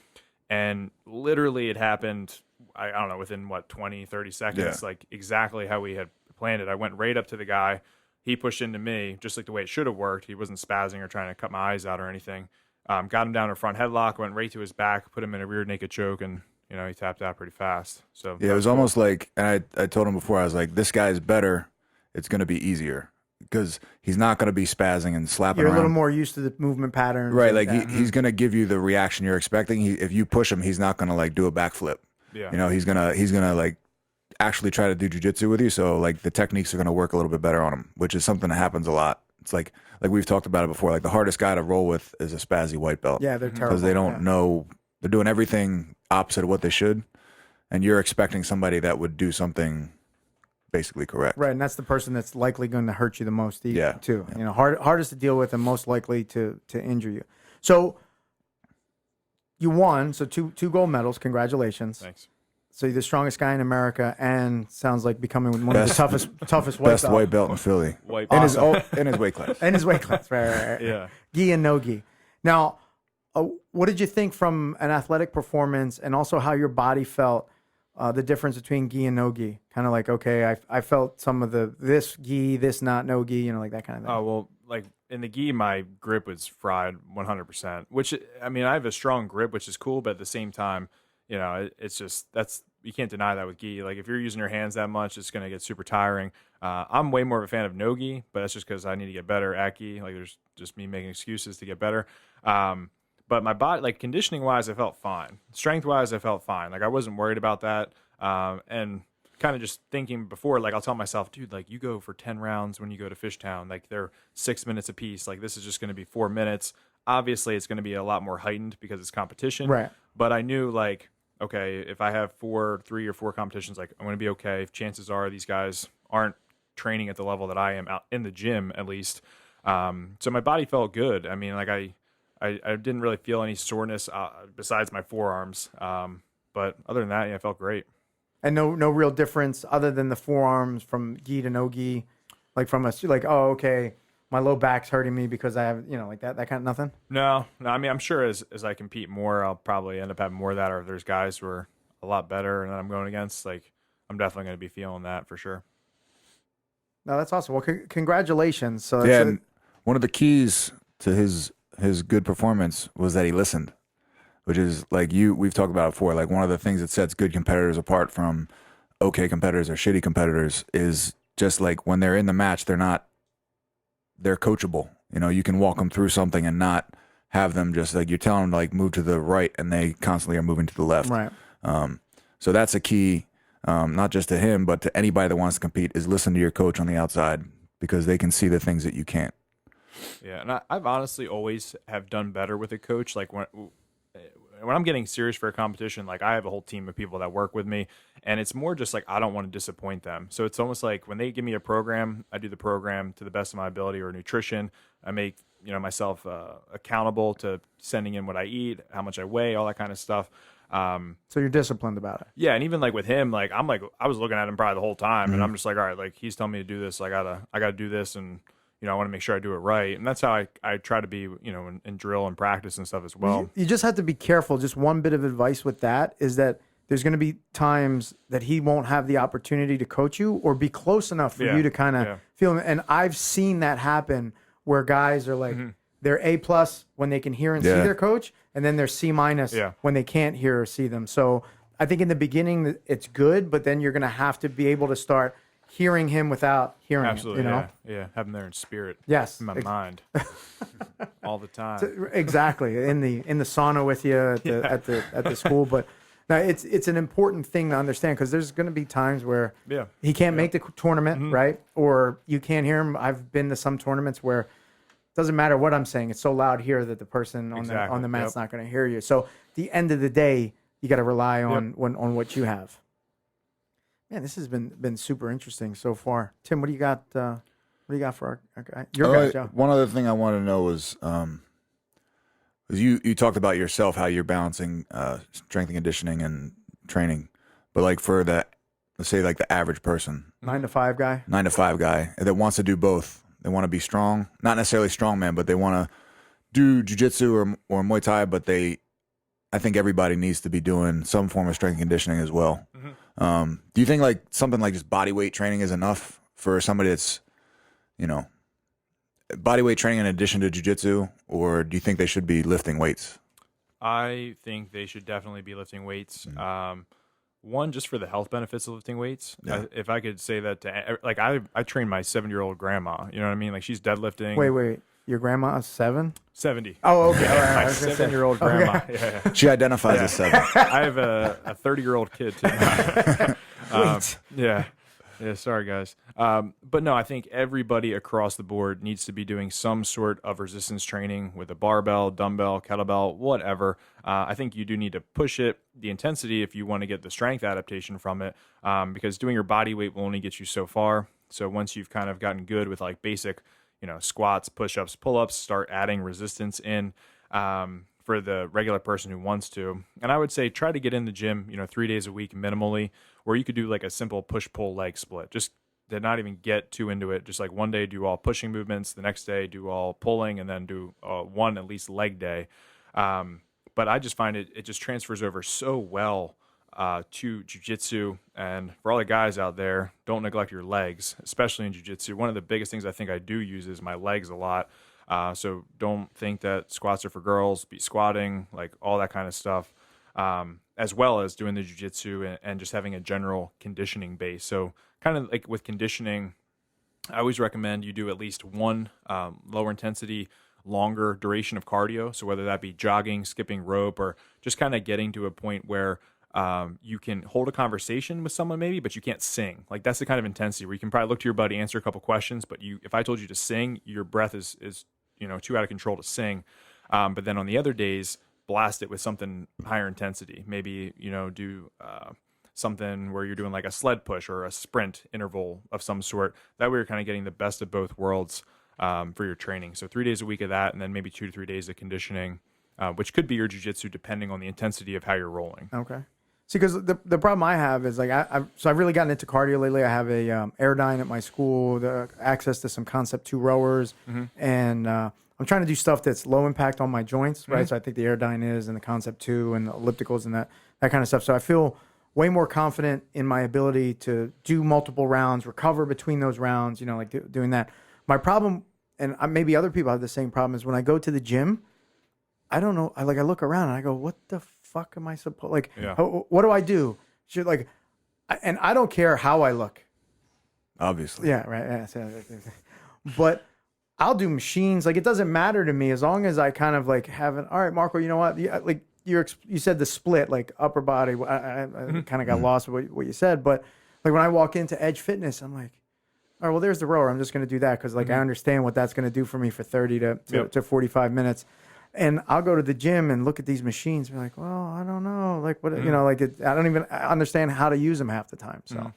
And literally it happened, I don't know, within 20, 30 seconds, like exactly how we had planned it. I went right up to the guy. He pushed into me, just like the way it should have worked. He wasn't spazzing or trying to cut my eyes out or anything. Got him down to a front headlock, went right to his back, put him in a rear naked choke, and he tapped out pretty fast. So yeah, it was almost like, and I told him before, I was like, this guy's better. It's going to be easier because he's not going to be spazzing and slapping You're around. a little more used to the movement patterns. Right, like he's going to give you the reaction you're expecting. If you push him, he's not going to like do a backflip. Yeah. He's gonna like actually try to do jiu-jitsu with you. So like the techniques are going to work a little bit better on him, which is something that happens a lot. It's like we've talked about it before. Like the hardest guy to roll with is a spazzy white belt. Yeah, they're terrible because they don't know. They're doing everything opposite of what they should. And you're expecting somebody that would do something basically correct. Right, and that's the person that's likely going to hurt you the most too. Yeah. Hardest to deal with and most likely to injure you. So you won, so two gold medals. Congratulations. Thanks. So you're the strongest guy in America and sounds like becoming one of the toughest white best belt. white belt in Philly. In his weight class. In his weight class, right. Yeah. Gi and no gi. Now, what did you think from an athletic performance and also how your body felt? The difference between gi and no gi, kind of like, okay, I felt some of this gi, this not no gi, like that kind of thing. Oh, well, like in the gi, my grip was fried 100%. Which I mean, I have a strong grip, which is cool, but at the same time, it's just you can't deny that with gi. Like if you're using your hands that much, it's gonna get super tiring. I'm way more of a fan of no gi, but that's just because I need to get better at gi. Like there's just me making excuses to get better. But my body, like conditioning wise, I felt fine. Strength wise, I felt fine. Like I wasn't worried about that. And kind of just thinking before, like I'll tell myself, dude, like you go for 10 rounds when you go to Fishtown, like they're 6 minutes apiece. Like this is just going to be 4 minutes. Obviously it's going to be a lot more heightened because it's competition. Right. But I knew like, okay, if I have 3 or 4 competitions, like I'm going to be okay. Chances are these guys aren't training at the level that I am out in the gym at least. So my body felt good. I mean, like I didn't really feel any soreness besides my forearms. But other than that, yeah, I felt great. And no real difference other than the forearms from gi to no gi, like from like, oh, okay, my low back's hurting me because I have, like that kind of nothing. No. I mean, I'm sure as I compete more, I'll probably end up having more of that. Or if there's guys who are a lot better and that I'm going against, like I'm definitely going to be feeling that for sure. No, that's awesome. Well, congratulations. So Yeah, and one of the keys to his good performance was that he listened. Which is like we've talked about it before. Like one of the things that sets good competitors apart from okay competitors or shitty competitors is just like when they're in the match, they're coachable. You can walk them through something and not have them just like you're telling them to like move to the right and they constantly are moving to the left. Right. So that's a key, not just to him, but to anybody that wants to compete is listen to your coach on the outside because they can see the things that you can't. Yeah. And I've honestly always have done better with a coach. Like when I'm getting serious for a competition, like I have a whole team of people that work with me and it's more just like, I don't want to disappoint them. So it's almost like when they give me a program, I do the program to the best of my ability or nutrition. I make, myself accountable to sending in what I eat, how much I weigh, all that kind of stuff. So you're disciplined about it. Yeah. And even like with him, like I was looking at him probably the whole time and I'm just like, all right, like he's telling me to do this. I gotta do this. And, I want to make sure I do it right. And that's how I try to be, in drill and practice and stuff as well. You just have to be careful. Just one bit of advice with that is that there's going to be times that he won't have the opportunity to coach you or be close enough for you to kind of feel him. And I've seen that happen where guys are like, they're A+ when they can hear and see their coach, and then they're C- when they can't hear or see them. So I think in the beginning it's good, but then you're going to have to be able to start hearing him without hearing Absolutely, him, yeah. Have him there in spirit. Yes. In my mind. All the time. Exactly. In the sauna with you at the school. But now it's an important thing to understand because there's going to be times where he can't make the tournament, right? Or you can't hear him. I've been to some tournaments where it doesn't matter what I'm saying. It's so loud here that the person on the mat's not going to hear you. So at the end of the day, you got to rely on what you have. Man, this has been super interesting so far. Tim, what do you got? What do you got for our guy? Your guy, Joe. One other thing I want to know was you talked about yourself, how you're balancing strength and conditioning and training, but like for let's say like the average person, 9 to 5 guy that wants to do both. They want to be strong, not necessarily strongman, but they want to do jiu-jitsu or Muay Thai, but I think everybody needs to be doing some form of strength and conditioning as well. Do you think like something like just body weight training is enough for somebody that's, body weight training in addition to jiu-jitsu, or do you think they should be lifting weights? I think they should definitely be lifting weights. One, just for the health benefits of lifting weights. Yeah. If I could say that to, like I train my 7-year-old grandma, you know what I mean? Like she's deadlifting. Wait. Your grandma is 7? 70. Oh, okay. All right. My 7-year-old grandma. Okay. Yeah. She identifies as 7. I have a 30-year-old kid too. Wait. Yeah. Sorry, guys. But no, I think everybody across the board needs to be doing some sort of resistance training with a barbell, dumbbell, kettlebell, whatever. I think you do need to push it, the intensity, if you want to get the strength adaptation from it, because doing your body weight will only get you so far. So once you've kind of gotten good with like basic, squats, push-ups, pull-ups, start adding resistance in for the regular person who wants to. And I would say try to get in the gym, 3 days a week minimally, where you could do like a simple push-pull leg split. Just to not even get too into it. Just like one day do all pushing movements, the next day do all pulling, and then do one at least leg day. But I just find it just transfers over so well to jiu-jitsu. And for all the guys out there, don't neglect your legs, especially in jiu-jitsu. One of the biggest things I think I do use is my legs a lot. So don't think that squats are for girls. Be squatting, like all that kind of stuff, as well as doing the jiu-jitsu and just having a general conditioning base. So kind of like with conditioning, I always recommend you do at least one lower intensity, longer duration of cardio. So whether that be jogging, skipping rope, or just kind of getting to a point where you can hold a conversation with someone maybe, but you can't sing. Like that's the kind of intensity where you can probably look to your buddy, answer a couple questions, but if I told you to sing, your breath is too out of control to sing. But then on the other days, blast it with something higher intensity. Maybe, do something where you're doing like a sled push or a sprint interval of some sort. That way you're kind of getting the best of both worlds for your training. So 3 days a week of that, and then maybe 2 to 3 days of conditioning, which could be your jiu-jitsu depending on the intensity of how you're rolling. Okay. See, because the problem I have is like I've really gotten into cardio lately. I have a Airdyne at my school, the access to some Concept 2 rowers, and I'm trying to do stuff that's low impact on my joints, right? So I think the Airdyne is, and the Concept 2 and the ellipticals and that kind of stuff. So I feel way more confident in my ability to do multiple rounds, recover between those rounds, doing that. My problem, and maybe other people have the same problem, is when I go to the gym, I don't know. I look around and I go, what the fuck am I supposed what do I do? And I don't care how I look. Obviously. Yeah, right. But I'll do machines. Like it doesn't matter to me as long as I kind of like have an. All right, Marco. You know what? Like you said the split, like upper body. I kind of got lost with what you said, but like when I walk into Edge Fitness, I'm like, all right, well, there's the rower. I'm just going to do that because like I understand what that's going to do for me for 30 to 45 minutes. And I'll go to the gym and look at these machines and be like, well, I don't know. Like, what, I don't even understand how to use them half the time. So,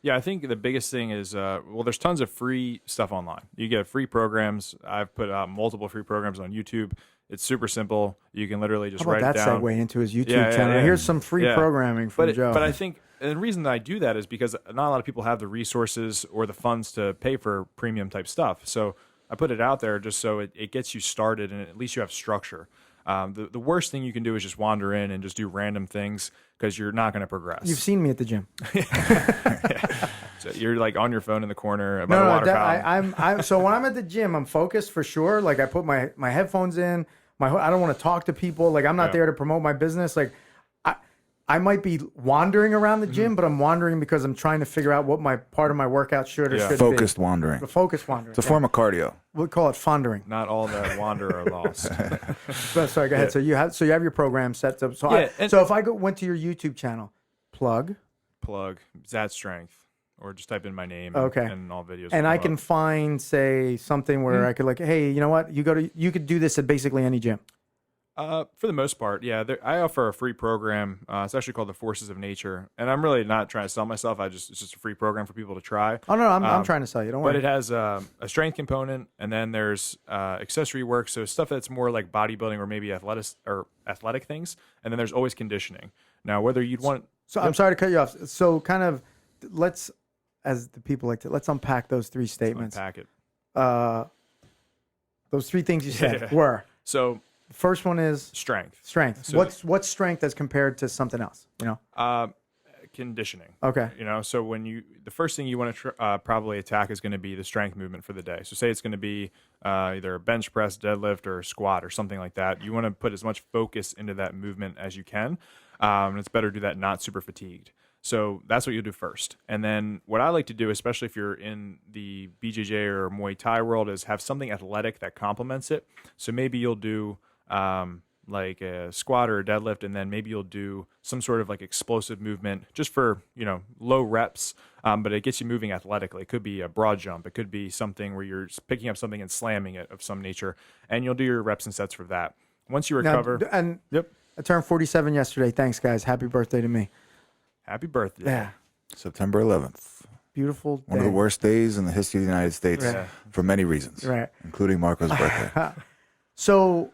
Yeah, I think the biggest thing is, there's tons of free stuff online. You get free programs. I've put out multiple free programs on YouTube. It's super simple. You can literally just write it down. That segue into his YouTube channel. Yeah. Here's some free programming from Joe. But I think the reason that I do that is because not a lot of people have the resources or the funds to pay for premium type stuff. So I put it out there just so it gets you started and at least you have structure. The worst thing you can do is just wander in and just do random things because you're not going to progress. You've seen me at the gym. So you're like on your phone in the corner by the water fountain. So when I'm at the gym, I'm focused for sure. Like I put my headphones in. I don't want to talk to people. Like I'm not there to promote my business. Like I might be wandering around the gym, but I'm wandering because I'm trying to figure out what my part of my workout should or should focused be. Wandering. Focused wandering. It's a form of cardio. We call it fondering. Not all that wander are lost. Sorry, go ahead. So you have your program set up. So if I went to your YouTube channel, plug Zat Strength, or just type in my name. Okay. And all videos. And I can find something where I could like, hey, you know what? You could do this at basically any gym. For the most part, yeah. I offer a free program. It's actually called the Forces of Nature, and I'm really not trying to sell myself. It's just a free program for people to try. Oh no, I'm trying to sell you. Don't worry. But it has a strength component, and then there's accessory work, so stuff that's more like bodybuilding or maybe athletic things, and then there's always conditioning. Now, whether you'd want. So I'm sorry to cut you off. So kind of let's, as the people like to, let's unpack those three statements. Unpack it. Those three things you said were. So. First one is strength. So what's strength as compared to something else? Conditioning. Okay. So the first thing you want to probably attack is going to be the strength movement for the day. So say it's going to be either a bench press, deadlift, or a squat or something like that. You want to put as much focus into that movement as you can. And it's better to do that not super fatigued. So that's what you'll do first. And then what I like to do, especially if you're in the BJJ or Muay Thai world, is have something athletic that complements it. So maybe you'll do like a squat or a deadlift, and then maybe you'll do some sort of like explosive movement just for, low reps, but it gets you moving athletically. It could be a broad jump. It could be something where you're picking up something and slamming it of some nature, and you'll do your reps and sets for that. Once you recover. I turned 47 yesterday. Thanks, guys. Happy birthday to me. Happy birthday. Yeah. September 11th. Beautiful day. One of the worst days in the history of the United States for many reasons, including Marco's birthday. So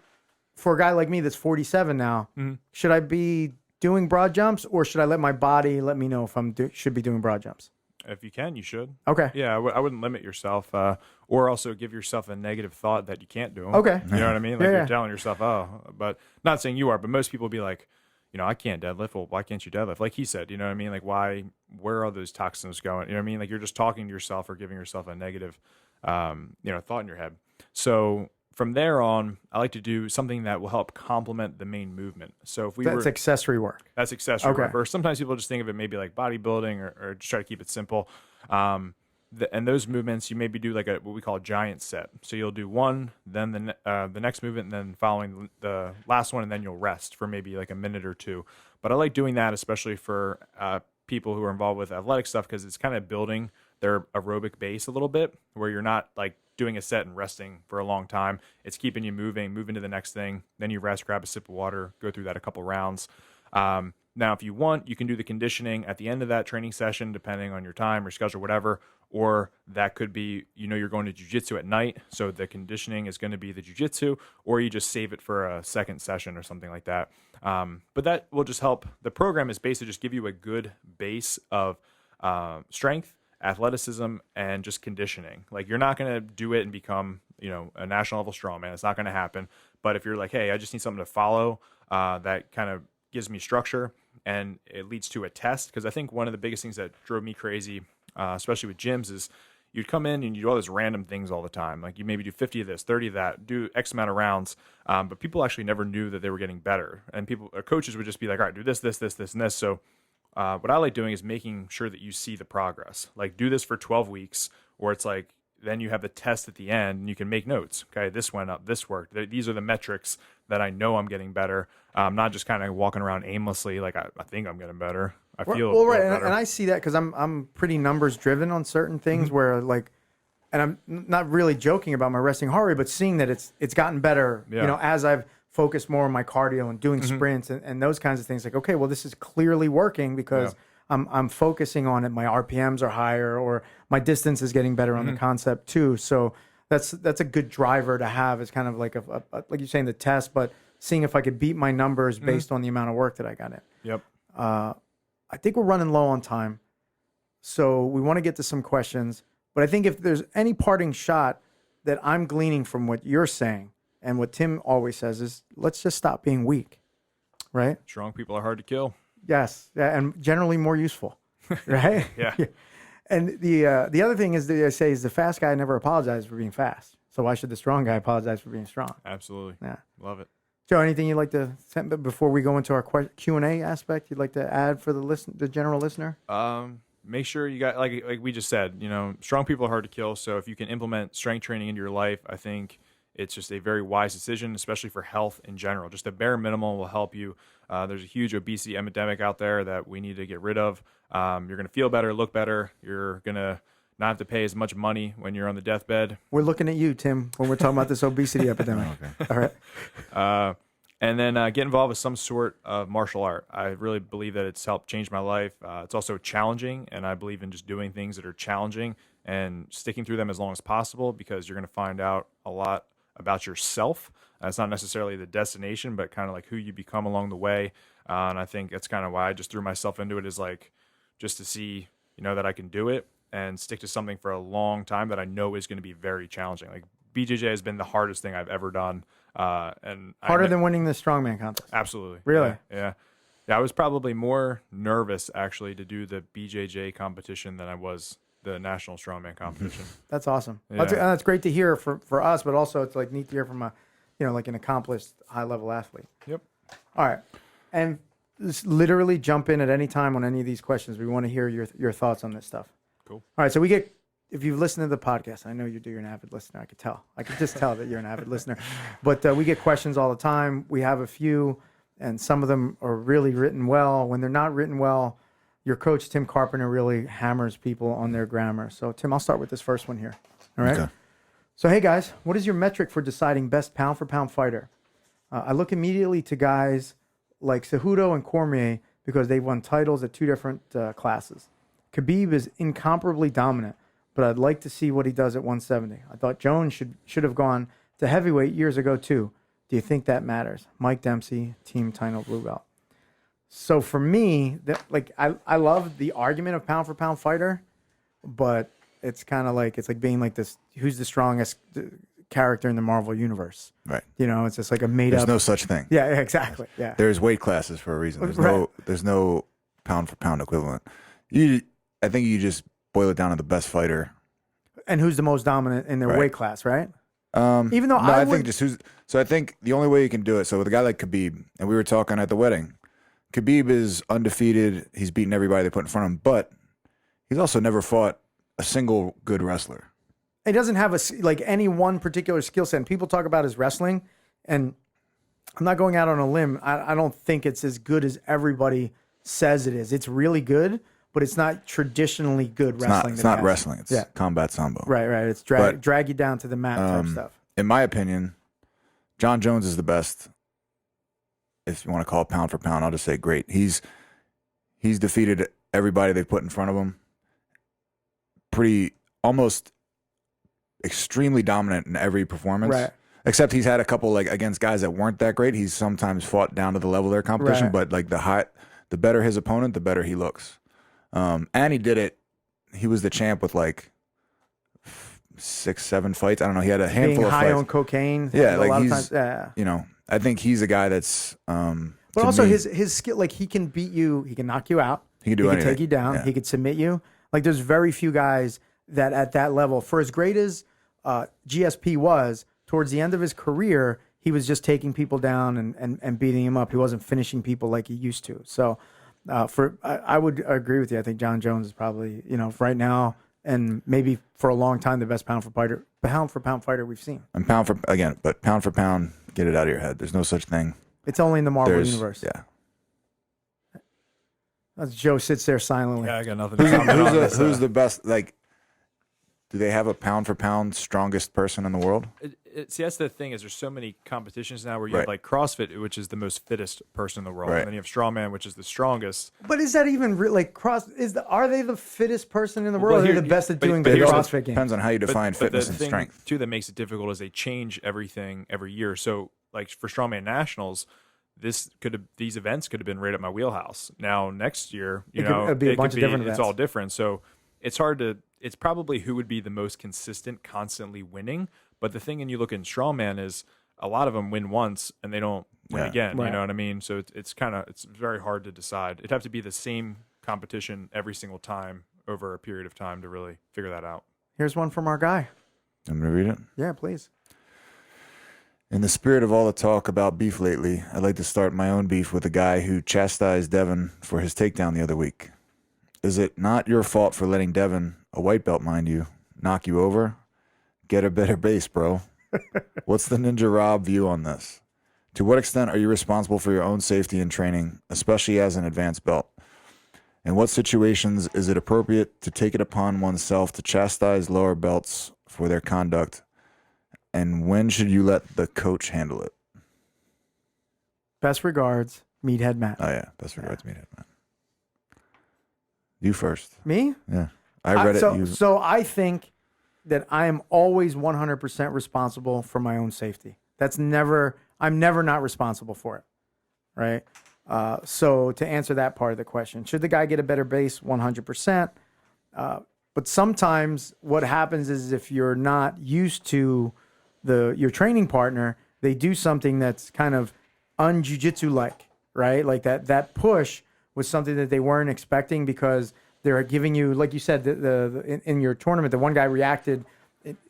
for a guy like me that's 47 now, should I be doing broad jumps or should I let my body let me know if should be doing broad jumps? If you can, you should. Okay. Yeah, I wouldn't limit yourself or also give yourself a negative thought that you can't do them. Okay. You know what I mean? Like you're telling yourself, but not saying you are, but most people be like, I can't deadlift. Well, why can't you deadlift? Like he said, you know what I mean? Like where are those toxins going? You know what I mean? Like you're just talking to yourself or giving yourself a negative, thought in your head. So from there on, I like to do something that will help complement the main movement. So if we That's accessory work. that's accessory Okay. work. Or sometimes people just think of it maybe like bodybuilding or just try to keep it simple. And those movements, you maybe do like what we call a giant set. So you'll do one, then the next movement, and then following the last one, and then you'll rest for maybe like a minute or two. But I like doing that, especially for people who are involved with athletic stuff, because it's kind of building their aerobic base a little bit, where you're not like doing a set and resting for a long time. It's keeping you moving to the next thing. Then you rest, grab a sip of water, go through that a couple rounds. Now, if you want, you can do the conditioning at the end of that training session, depending on your time or schedule, whatever. Or that could be, you're going to jiu-jitsu at night, so the conditioning is going to be the jiu-jitsu, or you just save it for a second session or something like that. But that will just help. The program is basically just give you a good base of strength, athleticism, and just conditioning. Like, you're not going to do it and become, a national level strongman. It's not going to happen. But if you're like, hey, I just need something to follow that kind of gives me structure and it leads to a test. Because I think one of the biggest things that drove me crazy, especially with gyms, is you'd come in and you do all these random things all the time. Like, you maybe do 50 of this, 30 of that, do X amount of rounds. But people actually never knew that they were getting better. And coaches would just be like, all right, do this, this, this, this, and this. So what I like doing is making sure that you see the progress. Like, do this for 12 weeks, or it's like, then you have the test at the end and you can make notes. Okay, this went up, this worked. These are the metrics that I know I'm getting better. Not just kind of walking around aimlessly like I think I'm getting better. I feel well, right, better. and I see that because I'm pretty numbers driven on certain things where like, and I'm not really joking about my resting heart rate, but seeing that it's gotten better, as I've focused more on my cardio and doing sprints and those kinds of things. Like, okay, well, this is clearly working because I'm focusing on it. My RPMs are higher, or my distance is getting better on the concept too. So that's a good driver to have. It's kind of like a like you're saying, the test, but seeing if I could beat my numbers based on the amount of work that I got in. Yep. I think we're running low on time, so we want to get to some questions. But I think if there's any parting shot that I'm gleaning from what you're saying and what Tim always says is, let's just stop being weak, right? Strong people are hard to kill. Yes, and generally more useful, right? Yeah. And the other thing is that I say is the fast guy never apologizes for being fast. So why should the strong guy apologize for being strong? Absolutely. Yeah. Love it. Joe, anything you'd like to say before we go into our Q&A aspect you'd like to add for the general listener? Make sure you got, like we just said, strong people are hard to kill. So if you can implement strength training into your life, I think it's just a very wise decision, especially for health in general. Just the bare minimum will help you. There's a huge obesity epidemic out there that we need to get rid of. You're going to feel better, look better. You're going to not have to pay as much money when you're on the deathbed. We're looking at you, Tim, when we're talking about this obesity epidemic. Okay. All right. And then get involved with some sort of martial art. I really believe that it's helped change my life. It's also challenging, and I believe in just doing things that are challenging and sticking through them as long as possible, because you're going to find out a lot about yourself. It's not necessarily the destination, but kind of like who you become along the way. And I think that's kind of why I just threw myself into it, is like just to see, that I can do it and stick to something for a long time that I know is going to be very challenging. Like, BJJ has been the hardest thing I've ever done. And harder than winning the strongman contest. Absolutely. Really? Yeah. I was probably more nervous actually to do the BJJ competition than I was the national strongman competition. That's awesome. Yeah. That's great to hear for us, but also it's like neat to hear from like an accomplished high level athlete. Yep. All right. And just literally jump in at any time on any of these questions. We want to hear your thoughts on this stuff. Cool. All right. So if you've listened to the podcast, I know you're an avid listener. I could tell. I could just tell that you're an avid listener. But we get questions all the time. We have a few, and some of them are really written well. When they're not written well, your coach, Tim Carpenter, really hammers people on their grammar. So, Tim, I'll start with this first one here. All right? Okay. So, hey, guys, what is your metric for deciding best pound-for-pound fighter? I look immediately to guys like Cejudo and Cormier because they've won titles at two different classes. Khabib is incomparably dominant, but I'd like to see what he does at 170. I thought Jones should have gone to heavyweight years ago, too. Do you think that matters? Mike Dempsey, Team Tino Blue Belt. So for me, I love the argument of pound-for-pound fighter, but it's kind of like, it's like being like this, who's the strongest character in the Marvel universe? Right. It's just like a made-up. There's no such thing. Yeah, exactly. Yeah. There's weight classes for a reason. There's no pound-for-pound equivalent. I think you just boil it down to the best fighter. And who's the most dominant in their weight class, right? Even though No, I would, think just who's. So I think the only way you can do it. So with a guy like Khabib, and we were talking at the wedding, Khabib is undefeated. He's beaten everybody they put in front of him, but he's also never fought a single good wrestler. he doesn't have any one particular skill set. And people talk about his wrestling, and I'm not going out on a limb. I don't think it's as good as everybody says it is. It's really good, but it's not traditionally good wrestling. It's not wrestling. It's combat sambo. Right. It's drag you down to the mat type stuff. In my opinion, John Jones is the best. If you want to call it pound for pound, I'll just say great. He's defeated everybody they put in front of him. Almost extremely dominant in every performance. Right. Except he's had a couple against guys that weren't that great. He's sometimes fought down to the level of their competition, but the better his opponent, the better he looks. And he did it. He was the champ with 6, 7 fights. I don't know. He had a handful Being of high fights. on cocaine. Yeah, a lot of he's times, I think he's a guy that's. But also his skill, he can beat you. He can knock you out. He can do anything. He can take you down. Yeah. He could submit you. There's very few guys that at that level, for as great as GSP was, towards the end of his career, he was just taking people down and beating them up. He wasn't finishing people like he used to. So I would agree with you. I think John Jones is probably, right now and maybe for a long time, the best pound for pound fighter we've seen. And pound for pound, get it out of your head. There's no such thing. It's only in the Marvel universe. Yeah. As Joe sits there silently. Yeah, I got nothing to comment on this. Who's the best? Do they have a pound for pound strongest person in the world? See, that's the thing is there's so many competitions now where you have CrossFit, which is the most fittest person in the world, and then you have Strongman, which is the strongest. But is that even are they the fittest person in the world? Or are they the best at doing good CrossFit games? Depends on how you define fitness and strength. Too, that makes it difficult is they change everything every year. So, for Strongman Nationals, these events could have been right up my wheelhouse. Now next year, it'd be a bunch of different events. It's all different. So it's hard to. It's probably who would be the most consistent, constantly winning. But the thing, and you look in Strongman, is a lot of them win once and they don't win again. Right. You know what I mean? So it's very hard to decide. It'd have to be the same competition every single time over a period of time to really figure that out. Here's one from our guy. I'm going to read it. Yeah, please. In the spirit of all the talk about beef lately, I'd like to start my own beef with a guy who chastised Devin for his takedown the other week. Is it not your fault for letting Devin, a white belt mind you, knock you over? Get a better base, bro. What's the Ninja Rob view on this? To what extent are you responsible for your own safety and training, especially as an advanced belt? In what situations is it appropriate to take it upon oneself to chastise lower belts for their conduct? And when should you let the coach handle it? Best regards, Meathead Matt. Oh, yeah. Best regards, Meathead Matt. You first. Me? Yeah. I read it. So I think that I am always 100% responsible for my own safety. I'm never not responsible for it. Right? So to answer that part of the question, should the guy get a better base? 100%. But sometimes what happens is if you're not used to your training partner, they do something that's kind of un-jiu-jitsu-like, right? Like that push was something that they weren't expecting because they're giving you, like you said, in your tournament, the one guy reacted.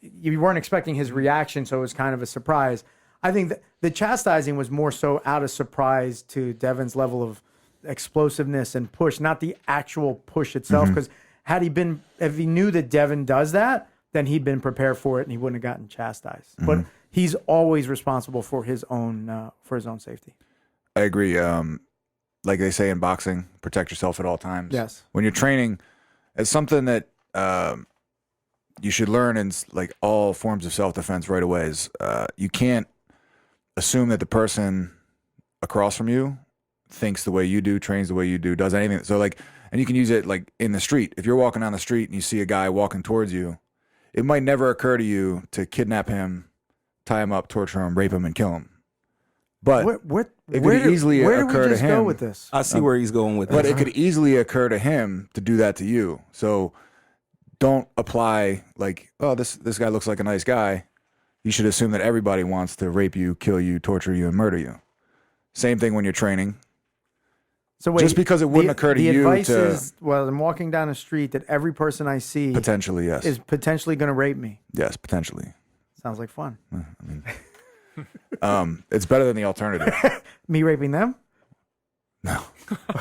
You weren't expecting his reaction, so it was kind of a surprise. I think that the chastising was more so out of surprise to Devin's level of explosiveness and push, not the actual push itself. Because if he knew that Devin does that, then he'd been prepared for it and he wouldn't have gotten chastised. But he's always responsible for his own safety. I agree. Like they say in boxing, protect yourself at all times. Yes. When you're training, it's something that you should learn in all forms of self-defense right away. Is you can't assume that the person across from you thinks the way you do, trains the way you do, does anything. So and you can use it in the street. If you're walking down the street and you see a guy walking towards you, it might never occur to you to kidnap him, tie him up, torture him, rape him, and kill him. But it could easily occur to him. Go with this? I see where he's going with this. But it could easily occur to him to do that to you. So don't apply this guy looks like a nice guy. You should assume that everybody wants to rape you, kill you, torture you, and murder you. Same thing when you're training. So wait, just because it wouldn't occur to you the advice is, I'm walking down the street that every person I see potentially, yes, is potentially going to rape me. Yes, potentially. Sounds like fun. It's better than the alternative. Me raping them? No,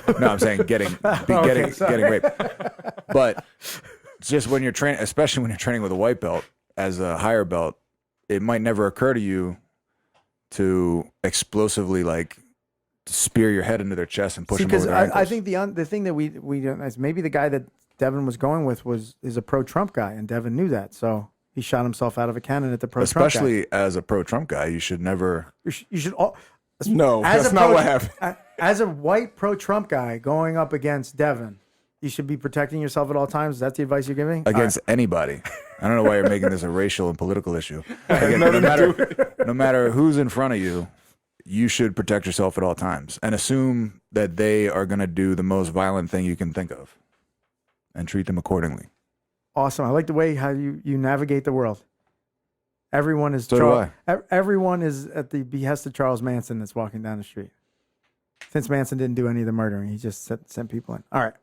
I'm saying getting raped. But it's just when you're training, especially when you're training with a white belt as a higher belt, it might never occur to you to explosively like spear your head into their chest and push them over their ankles. I think the thing that we don't is maybe the guy that Devin was going with is a pro-Trump guy, and Devin knew that, so he shot himself out of a cannon at the pro-Trump guy. Especially as a pro-Trump guy, you should never. You should all. No, that's not what happened. As a white pro-Trump guy going up against Devin, you should be protecting yourself at all times. Is that the advice you're giving? Against anybody. I don't know why you're making this a racial and political issue. Again, no matter who's in front of you, you should protect yourself at all times and assume that they are going to do the most violent thing you can think of and treat them accordingly. Awesome. I like the way how you navigate the world. Everyone is everyone is at the behest of Charles Manson that's walking down the street. Since Manson didn't do any of the murdering, he just sent people in. All right.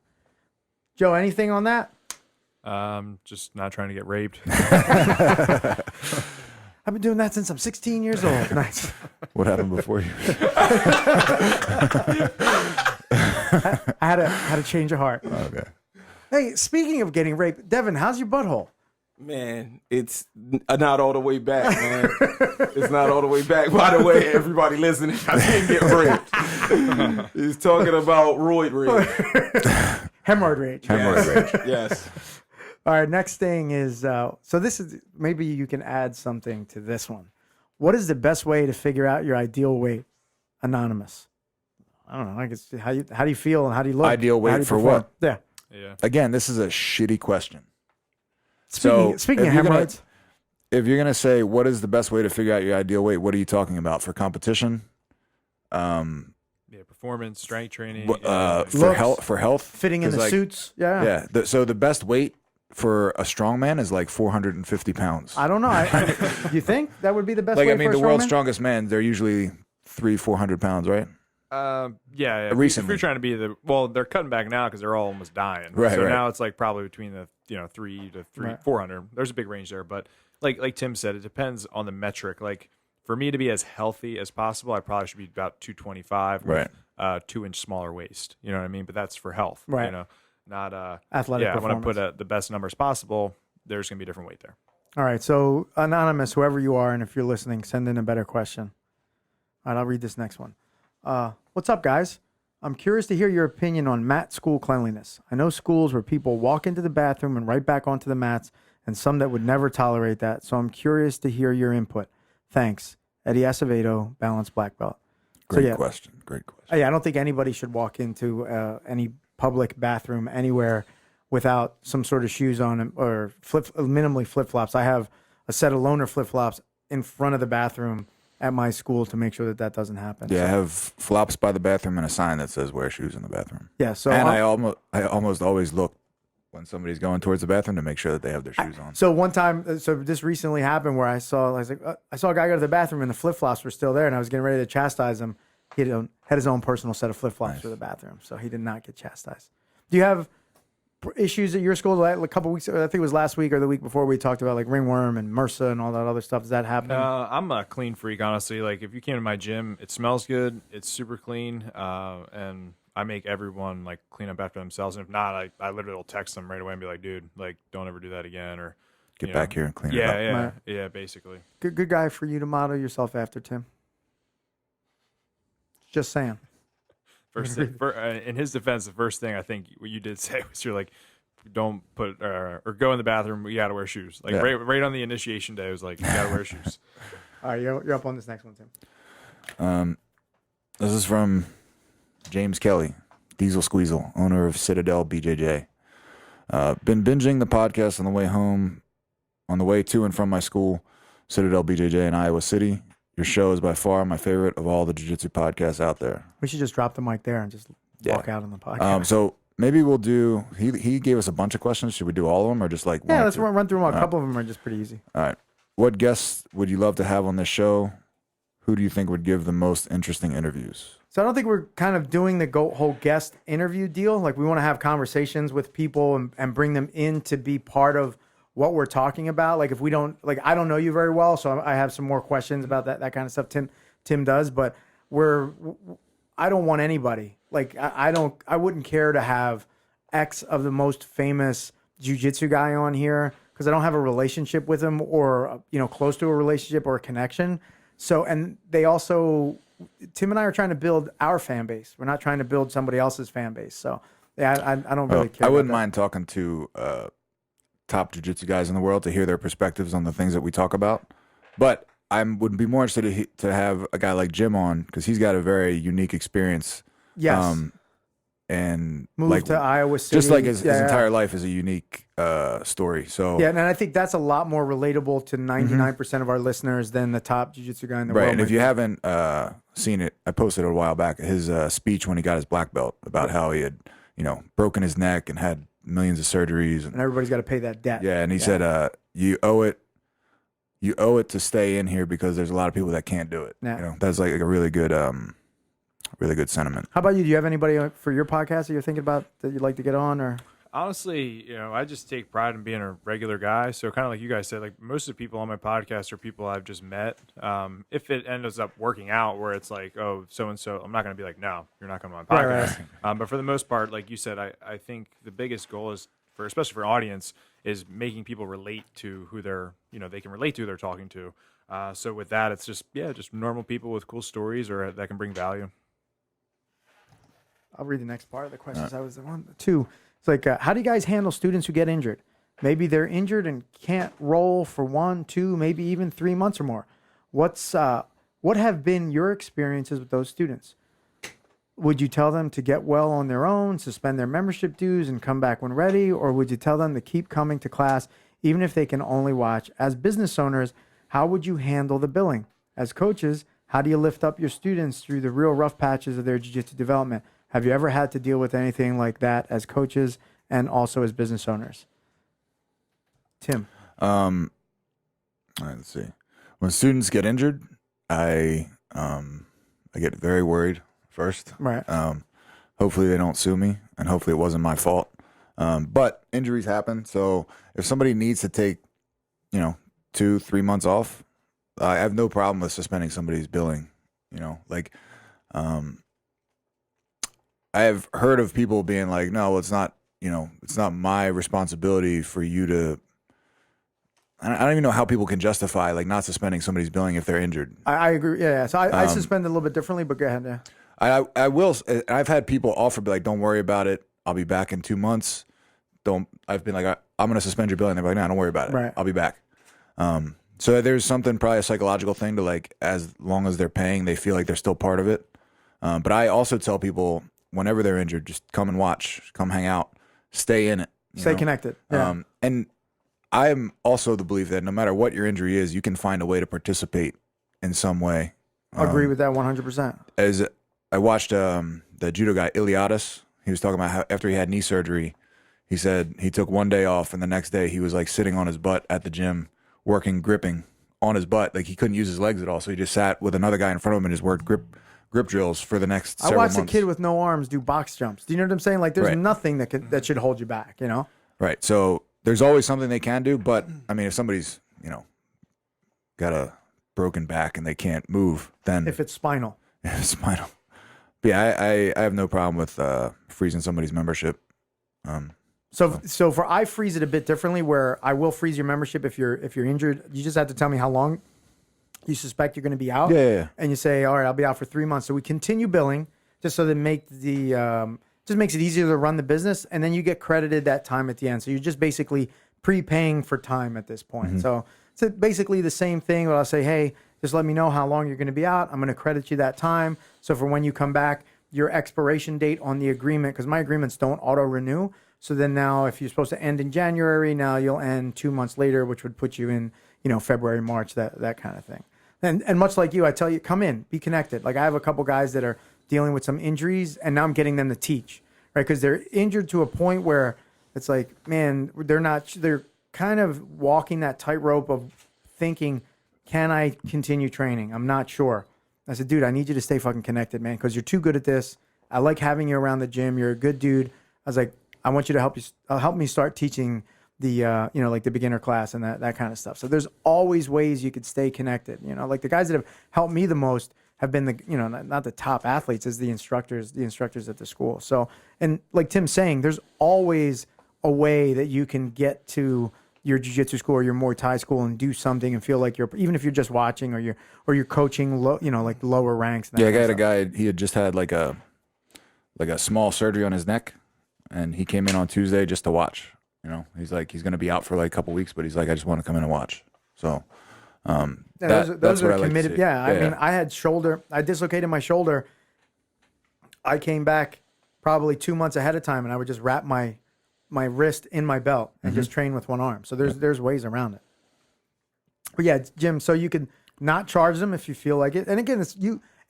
Joe, anything on that? Just not trying to get raped. I've been doing that since I'm 16 years old. Nice. What happened before you? I had a change of heart. Okay. Hey, speaking of getting raped, Devin, how's your butthole? Man, it's not all the way back, man. It's not all the way back. By the way, everybody listening, I didn't get raped. He's talking about roid rage. Hemorrhoid rage. Hemorrhoid rage. Yes. All right, next thing is, so this is, maybe you can add something to this one. What is the best way to figure out your ideal weight? Anonymous. I don't know. I guess how do you feel and how do you look? Ideal weight for what? Yeah. Again, this is a shitty question. Speaking of hemorrhoids. If you're going to say, what is the best way to figure out your ideal weight, what are you talking about? For competition? Performance, strength training. For health? Fitting in the suits? Yeah. Yeah. So the best weight for a strongman is like 450 pounds. I don't know. You think that would be the best like, weight I mean, for a the world's strongman? strongest men, they're usually 300-400 pounds, right? Yeah. Recently. If you're trying to be they're cutting back now because they're all almost dying. Right. So right. now it's like probably between the 400. There's a big range there, but like Tim said, it depends on the metric. Like for me to be as healthy as possible, I probably should be about 225 with 2-inch smaller waist. You know what I mean? But that's for health, right? You know, not athletic. Yeah, I performance. want to put the best numbers possible. There's gonna be a different weight there. All right. So anonymous, whoever you are, and if you're listening, send in a better question. All right, I'll read this next one. What's up, guys? I'm curious to hear your opinion on mat school cleanliness. I know schools where people walk into the bathroom and right back onto the mats, and some that would never tolerate that. So I'm curious to hear your input. Thanks. Eddie Acevedo, Balanced Black Belt. Great question. Yeah, I don't think anybody should walk into any public bathroom anywhere without some sort of shoes on or minimally flip-flops. I have a set of loaner flip-flops in front of the bathroom at my school to make sure that doesn't happen. Yeah, I have flops by the bathroom and a sign that says wear shoes in the bathroom. Yeah, so and I almost always look when somebody's going towards the bathroom to make sure that they have their shoes on. So one time, so this recently happened where I saw a guy go to the bathroom and the flip flops were still there, and I was getting ready to chastise him. He had his own personal set of flip flops for the bathroom, so he did not get chastised. Do you have issues at your school? A couple weeks, I think it was last week or the week before, we talked about like ringworm and MRSA and all that other stuff. Does that happen? I'm a clean freak, honestly. Like if you came to my gym, it smells good, it's super clean, and I make everyone like clean up after themselves. And if not, I literally will text them right away and be like, dude, like don't ever do that again, or get back here and clean it up. Yeah, basically. Good guy for you to model yourself after, Tim. Just saying. In his defense, the first thing I think what you did say was you're like, don't put or go in the bathroom. You got to wear shoes. Like right on the initiation day, it was like you got to wear shoes. All right, you're up on this next one, Tim. This is from James Kelly, Diesel Squeezle, owner of Citadel BJJ. Been binging the podcast on the way home, on the way to and from my school, Citadel BJJ in Iowa City. Your show is by far my favorite of all the jiu-jitsu podcasts out there. We should just drop the mic there and just walk out on the podcast. So maybe we'll do, he gave us a bunch of questions. Should we do all of them or just like one? Yeah, let's run through them. A couple of them are just pretty easy. All right. What guests would you love to have on this show? Who do you think would give the most interesting interviews? So I don't think we're kind of doing the whole guest interview deal. Like we want to have conversations with people and bring them in to be part of what we're talking about. Like if we don't, like I don't know you very well, so I have some more questions about that kind of stuff. Tim does, but I don't want anybody. Like I wouldn't care to have X of the most famous jiu-jitsu guy on here because I don't have a relationship with him or close to a relationship or a connection. So, and they also, Tim and I are trying to build our fan base. We're not trying to build somebody else's fan base. So yeah, I don't really care. I wouldn't mind talking to top jiu-jitsu guys in the world to hear their perspectives on the things that we talk about. But I would be more interested to have a guy like Jim on because he's got a very unique experience. Yes. And moved to Iowa City. Just like his entire life is a unique story. So yeah, and I think that's a lot more relatable to 99% of our listeners than the top jiu-jitsu guy in the world. Right, and if you haven't seen it, I posted it a while back, his speech when he got his black belt about how he had, broken his neck and had millions of surgeries. And everybody's got to pay that debt. Yeah, and he said, you owe it to stay in here because there's a lot of people that can't do it. Yeah. That's like a really good sentiment. How about you? Do you have anybody for your podcast that you're thinking about that you'd like to get on? Or Honestly, I just take pride in being a regular guy. So kind of like you guys said, like most of the people on my podcast are people I've just met. If it ends up working out where it's like, oh, so-and-so, I'm not going to be like, no, you're not coming on my podcast. Right. But for the most part, like you said, I think the biggest goal is, especially for an audience, is making people relate to who they're, they can relate to who they're talking to. So with that, it's just normal people with cool stories or that can bring value. I'll read the next part of the questions. I was the one, two. It's like, how do you guys handle students who get injured? Maybe they're injured and can't roll for 1, 2, maybe even 3 months or more. What have been your experiences with those students? Would you tell them to get well on their own, suspend their membership dues, and come back when ready? Or would you tell them to keep coming to class, even if they can only watch? As business owners, how would you handle the billing? As coaches, how do you lift up your students through the real rough patches of their jiu-jitsu development? Have you ever had to deal with anything like that as coaches and also as business owners? Tim. All right, let's see. When students get injured, I get very worried first. Right. Hopefully they don't sue me, and hopefully it wasn't my fault. But injuries happen. So if somebody needs to take, 2-3 months off, I have no problem with suspending somebody's billing. I have heard of people being like, no, it's not, it's not my responsibility for you to. I don't even know how people can justify like not suspending somebody's billing if they're injured. I agree. Yeah. So I suspend a little bit differently, but go ahead. Yeah. I will. I've had people offer, be like, don't worry about it. I'll be back in 2 months. I've been like, I'm going to suspend your billing. They're like, no, don't worry about it. Right. I'll be back. So there's something, probably a psychological thing to like, as long as they're paying, they feel like they're still part of it. But I also tell people, whenever they're injured, just come and watch, come hang out, stay in it. Stay connected. Yeah. And I'm also the belief that no matter what your injury is, you can find a way to participate in some way. I agree with that 100%. As I watched the judo guy, Iliadis, he was talking about how after he had knee surgery, he said he took 1 day off and the next day he was like sitting on his butt at the gym, working gripping on his butt. Like he couldn't use his legs at all. So he just sat with another guy in front of him and just worked grip drills for the next several months. I watched a kid with no arms do box jumps. Do you know what I'm saying? Like there's nothing that should hold you back, Right. So there's always something they can do. But I mean, if somebody's, got a broken back and they can't move, then if it's spinal. Spinal. But yeah, I have no problem with freezing somebody's membership. So I freeze it a bit differently where I will freeze your membership if you're injured. You just have to tell me how long you suspect you're going to be out. Yeah. And you say, all right, I'll be out for 3 months. So we continue billing just so that just makes it easier to run the business. And then you get credited that time at the end. So you're just basically prepaying for time at this point. Mm-hmm. So it's basically the same thing, but I'll say, hey, just let me know how long you're going to be out. I'm going to credit you that time. So for when you come back, your expiration date on the agreement, because my agreements don't auto renew. So then now if you're supposed to end in January, now you'll end 2 months later, which would put you in, February, March, that kind of thing. And much like you, I tell you, come in, be connected. Like I have a couple guys that are dealing with some injuries, and now I'm getting them to teach, right? Because they're injured to a point where it's like, man, they're kind of walking that tightrope of thinking, can I continue training? I'm not sure. I said, dude, I need you to stay fucking connected, man, because you're too good at this. I like having you around the gym. You're a good dude. I was like, I want you to help me start teaching like the beginner class and that kind of stuff. So there's always ways you could stay connected. Like the guys that have helped me the most have been not the top athletes, as the instructors at the school. So, and like Tim's saying, there's always a way that you can get to your jiu-jitsu school or your Muay Thai school and do something and feel like even if you're just watching or you're coaching like lower ranks. Yeah, I had a guy, he had just had like a small surgery on his neck, and he came in on Tuesday just to watch. He's like, he's going to be out for like a couple weeks, but he's like, I just want to come in and watch. So those are what I like to committed. see. I mean, I dislocated my shoulder. I came back probably 2 months ahead of time, and I would just wrap my wrist in my belt and just train with one arm. So there's ways around it. But yeah, Jim, so you could not charge them if you feel like it. And again,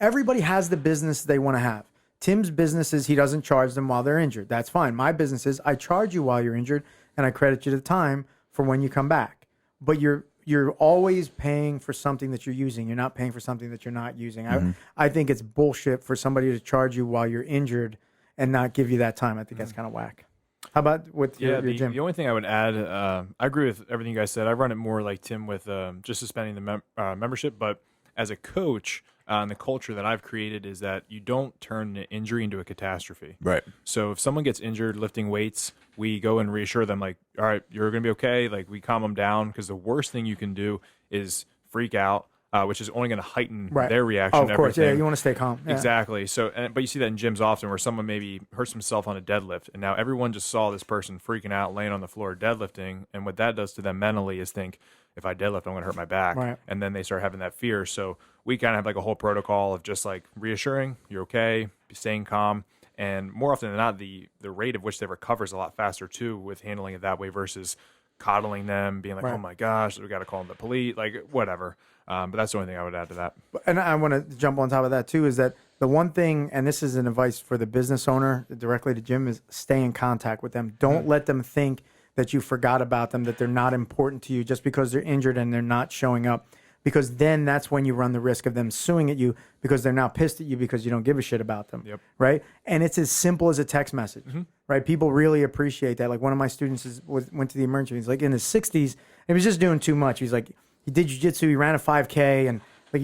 everybody has the business they want to have. Tim's business is he doesn't charge them while they're injured. That's fine. My business is I charge you while you're injured, and I credit you the time for when you come back. But you're always paying for something that you're using. You're not paying for something that you're not using. I think it's bullshit for somebody to charge you while you're injured and not give you that time. I think that's kind of whack. How about with your gym? The only thing I would add, I agree with everything you guys said. I run it more like Tim with just suspending the membership. But as a coach, and the culture that I've created is that you don't turn an injury into a catastrophe. Right. So if someone gets injured lifting weights, we go and reassure them like, all right, you're going to be okay. Like we calm them down, because the worst thing you can do is freak out, which is only going to heighten their reaction. Oh, of course. Yeah, you want to stay calm. Yeah. Exactly. So, but you see that in gyms often where someone maybe hurts himself on a deadlift, and now everyone just saw this person freaking out, laying on the floor deadlifting, and what that does to them mentally is think, if I deadlift, I'm going to hurt my back. Right. And then they start having that fear. So we kind of have like a whole protocol of just like reassuring, you're okay, staying calm. And more often than not, the rate of which they recover is a lot faster too with handling it that way versus coddling them, being like, oh my gosh, we got to call the police, like whatever. But that's the only thing I would add to that. And I want to jump on top of that too, is that the one thing, and this is an advice for the business owner directly to Jim, is stay in contact with them. Don't let them think that you forgot about them, that they're not important to you just because they're injured and they're not showing up. Because then that's when you run the risk of them suing at you because they're now pissed at you because you don't give a shit about them. Yep. Right? And it's as simple as a text message. Right? People really appreciate that. Like one of my students went to the emergency. He's like in his 60s. And he was just doing too much. He's like, he did jiu-jitsu. He ran a 5K. And like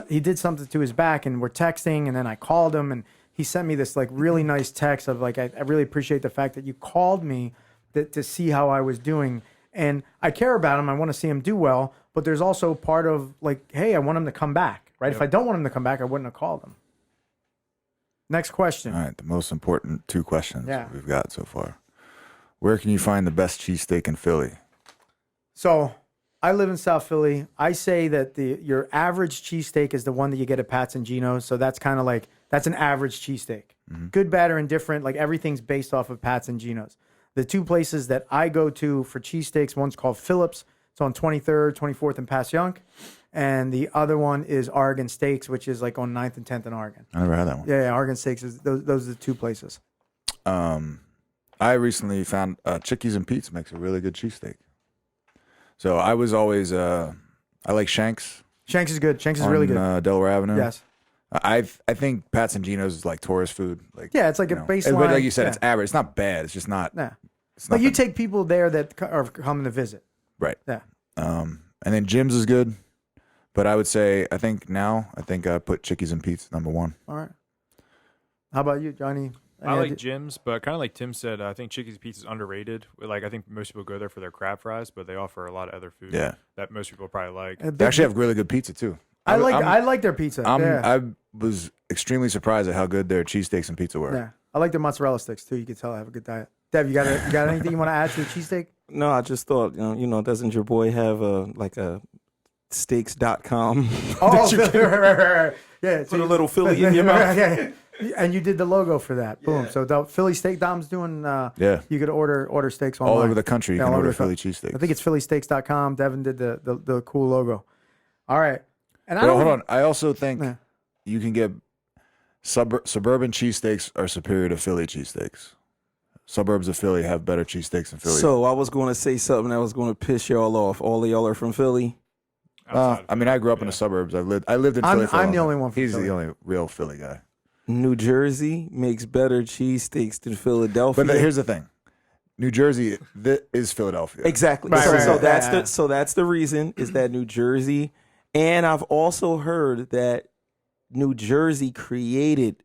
he did something to his back. And we're texting. And then I called him. And he sent me this like really nice text of like, I really appreciate the fact that you called me to see how I was doing. And I care about him. I want to see him do well. But there's also part of like, hey, I want him to come back, right? Yep. If I don't want him to come back, I wouldn't have called him. Next question. All right, the most important two questions we've got so far. Where can you find the best cheesesteak in Philly? So I live in South Philly. I say that your average cheesesteak is the one that you get at Pat's and Gino's. So that's kind of like, that's an average cheesesteak. Good, bad, or indifferent. Like everything's based off of Pat's and Gino's. The two places that I go to for cheesesteaks, one's called Phillips. It's on 23rd, 24th, and Passyunk. And the other one is Oregon Steaks, which is like on 9th and 10th in Oregon. I never had that one. Yeah, Oregon Steaks. Those are the two places. I recently found Chickies and Pete's makes a really good cheesesteak. So I was always, I like Shanks. Shanks is good. Shanks is really good. Delaware Avenue. Yes. I think Pat's and Gino's is like tourist food. Like it's like a baseline. But like you said, it's average. It's not bad. It's just not. Nah. But you take people there that are coming to visit. Right. Yeah. And then Jim's is good, but I would say I think I put Chickies and Pete's number one. All right. How about you, Johnny? I like Jim's, but kind of like Tim said, I think Chickies and Pete's is underrated. Like I think most people go there for their crab fries, but they offer a lot of other food that most people probably like. They actually have really good pizza too. I like their pizza. I was extremely surprised at how good their cheesesteaks and pizza were. Yeah. I like their mozzarella sticks too. You can tell I have a good diet. Dev, you got anything you want to add to the cheesesteak? No, I just thought, doesn't your boy have a steaks.com? Oh, yeah. Put a little Philly in your mouth. Yeah. And you did the logo for that. Boom. Yeah. So the Philly Steak Dom's doing, you could order steaks online. All over the country, you can order Philly cheesesteaks. I think it's phillysteaks.com. Devin did the cool logo. All right. And hold on. I also think you can get suburban cheesesteaks are superior to Philly cheesesteaks. Suburbs of Philly have better cheesesteaks than Philly. So I was going to say something that was going to piss y'all off. All of y'all are from Philly? I mean, I grew up in the suburbs. I lived in Philly. I'm the only one from He's Philly. the only real Philly guy. New Jersey makes better cheesesteaks than Philadelphia. But here's the thing. New Jersey is Philadelphia. Exactly. So that's the reason is that New Jersey, and I've also heard that New Jersey created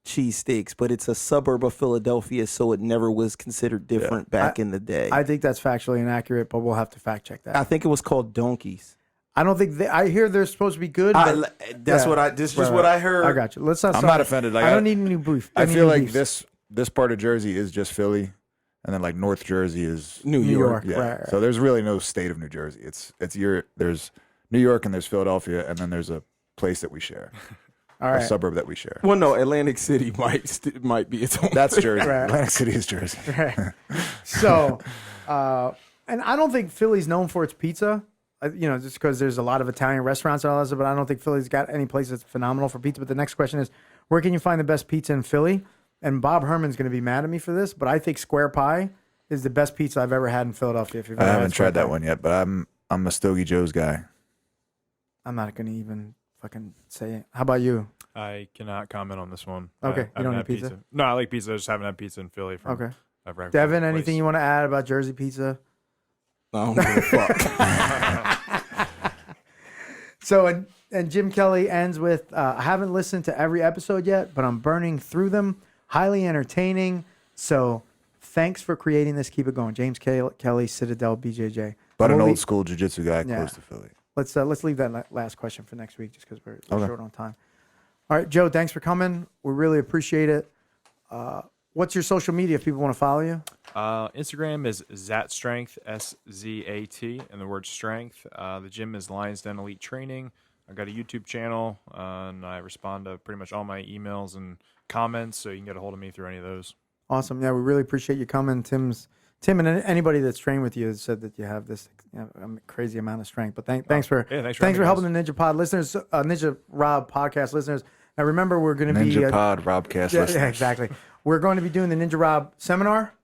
cheesesteaks, but it's a suburb of Philadelphia, so it never was considered different back in the day. I think that's factually inaccurate, but we'll have to fact check that. I think it was called Donkeys. I don't think I hear they're supposed to be good. But What I heard. I got you. Let's not. I'm not offended. Like, I don't need any beef. I feel like this part of Jersey is just Philly, and then like North Jersey is New York. Yeah. Right. So there's really no state of New Jersey. There's New York and there's Philadelphia, and then there's a place that we share. All right. A suburb that we share. Well, no, Atlantic City might be its own. That's Jersey. Right. Atlantic City is Jersey. Right. So, and I don't think Philly's known for its pizza. Just because there's a lot of Italian restaurants and all that stuff, but I don't think Philly's got any place that's phenomenal for pizza. But the next question is, where can you find the best pizza in Philly? And Bob Herman's going to be mad at me for this, but I think Square Pie is the best pizza I've ever had in Philadelphia. If you've ever I had haven't Square tried that Pie. one yet, but I'm a Stogie Joe's guy. I'm not going to even fucking say it. How about you? I cannot comment on this one. Okay, I you don't haven't eat had pizza? No, I like pizza. I just haven't had pizza in Philly. Okay. I've Devin, anything you want to add about Jersey pizza? I don't give a fuck. So, and Jim Kelly ends with, I haven't listened to every episode yet, but I'm burning through them. Highly entertaining. So thanks for creating this. Keep it going. James Kelly, Citadel, BJJ. But an We'll old school jiu-jitsu guy Yeah. close to Philly. Let's leave that last question for next week just because we're short on time. All right, Joe, thanks for coming. We really appreciate it. What's your social media if people want to follow you? Instagram is ZatStrength, SZAT, and the word strength. The gym is Lions Den Elite Training. I've got a YouTube channel, and I respond to pretty much all my emails and comments, so you can get a hold of me through any of those. Awesome. Yeah, we really appreciate you coming. Tim and anybody that's trained with you has said that you have this crazy amount of strength. But thanks for helping the Ninja Pod listeners, Ninja Rob podcast listeners. Now remember, we're going to be Ninja Pod Robcast listeners. Yeah, exactly. We're going to be doing the Ninja Rob seminar,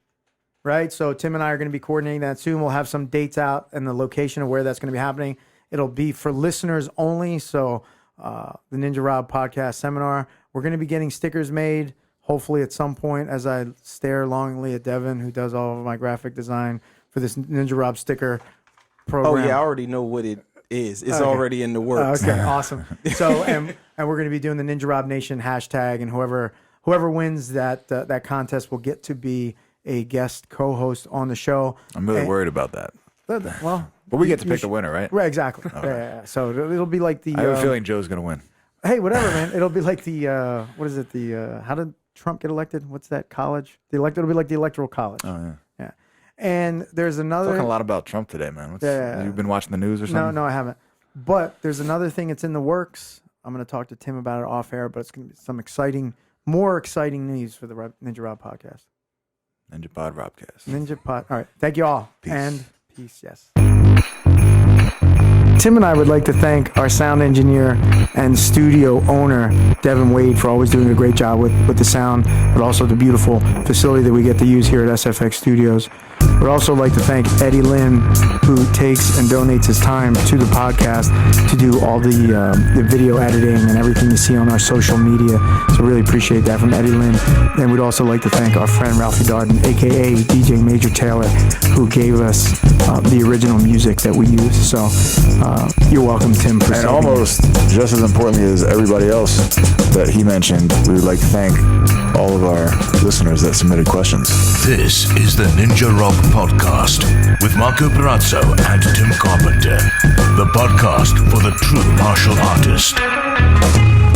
right? So Tim and I are going to be coordinating that soon. We'll have some dates out and the location of where that's going to be happening. It'll be for listeners only. So the Ninja Rob podcast seminar, we're going to be getting stickers made. Hopefully at some point, as I stare longingly at Devin, who does all of my graphic design for this Ninja Rob sticker program. Oh yeah, I already know what it is. It's already in the works. Okay, awesome. So and we're going to be doing the Ninja Rob Nation hashtag, and whoever wins that contest will get to be a guest co-host on the show. I'm really worried about that. Well, but we get to pick the winner, right? Right, exactly. Okay. Yeah. So it'll be like the. I have a feeling Joe's going to win. Hey, whatever, man. It'll be like the what is it? The how did Trump get elected? What's that college? It'll be like the Electoral College. Oh yeah. Yeah. And there's another. Talking a lot about Trump today, man. You've been watching the news or something? No, I haven't. But there's another thing that's in the works. I'm going to talk to Tim about it off air, but it's going to be some more exciting news for the Ninja Rob podcast. Ninja Pod Robcast. Ninja Pod. All right. Thank you all. Peace. And peace, yes. Tim and I would like to thank our sound engineer and studio owner, Devin Wade, for always doing a great job with the sound, but also the beautiful facility that we get to use here at SFX Studios. We'd also like to thank Eddie Lynn, who takes and donates his time to the podcast to do all the video editing and everything you see on our social media. So really appreciate that from Eddie Lynn. And we'd also like to thank our friend Ralphie Darden, a.k.a. DJ Major Taylor, who gave us the original music that we use. So you're welcome, Tim. For And almost just as importantly as everybody else that he mentioned, we would like to thank all of our listeners that submitted questions. This is the Ninja Rob Podcast with Marco Perazzo and Tim Carpenter, the podcast for the true martial artist.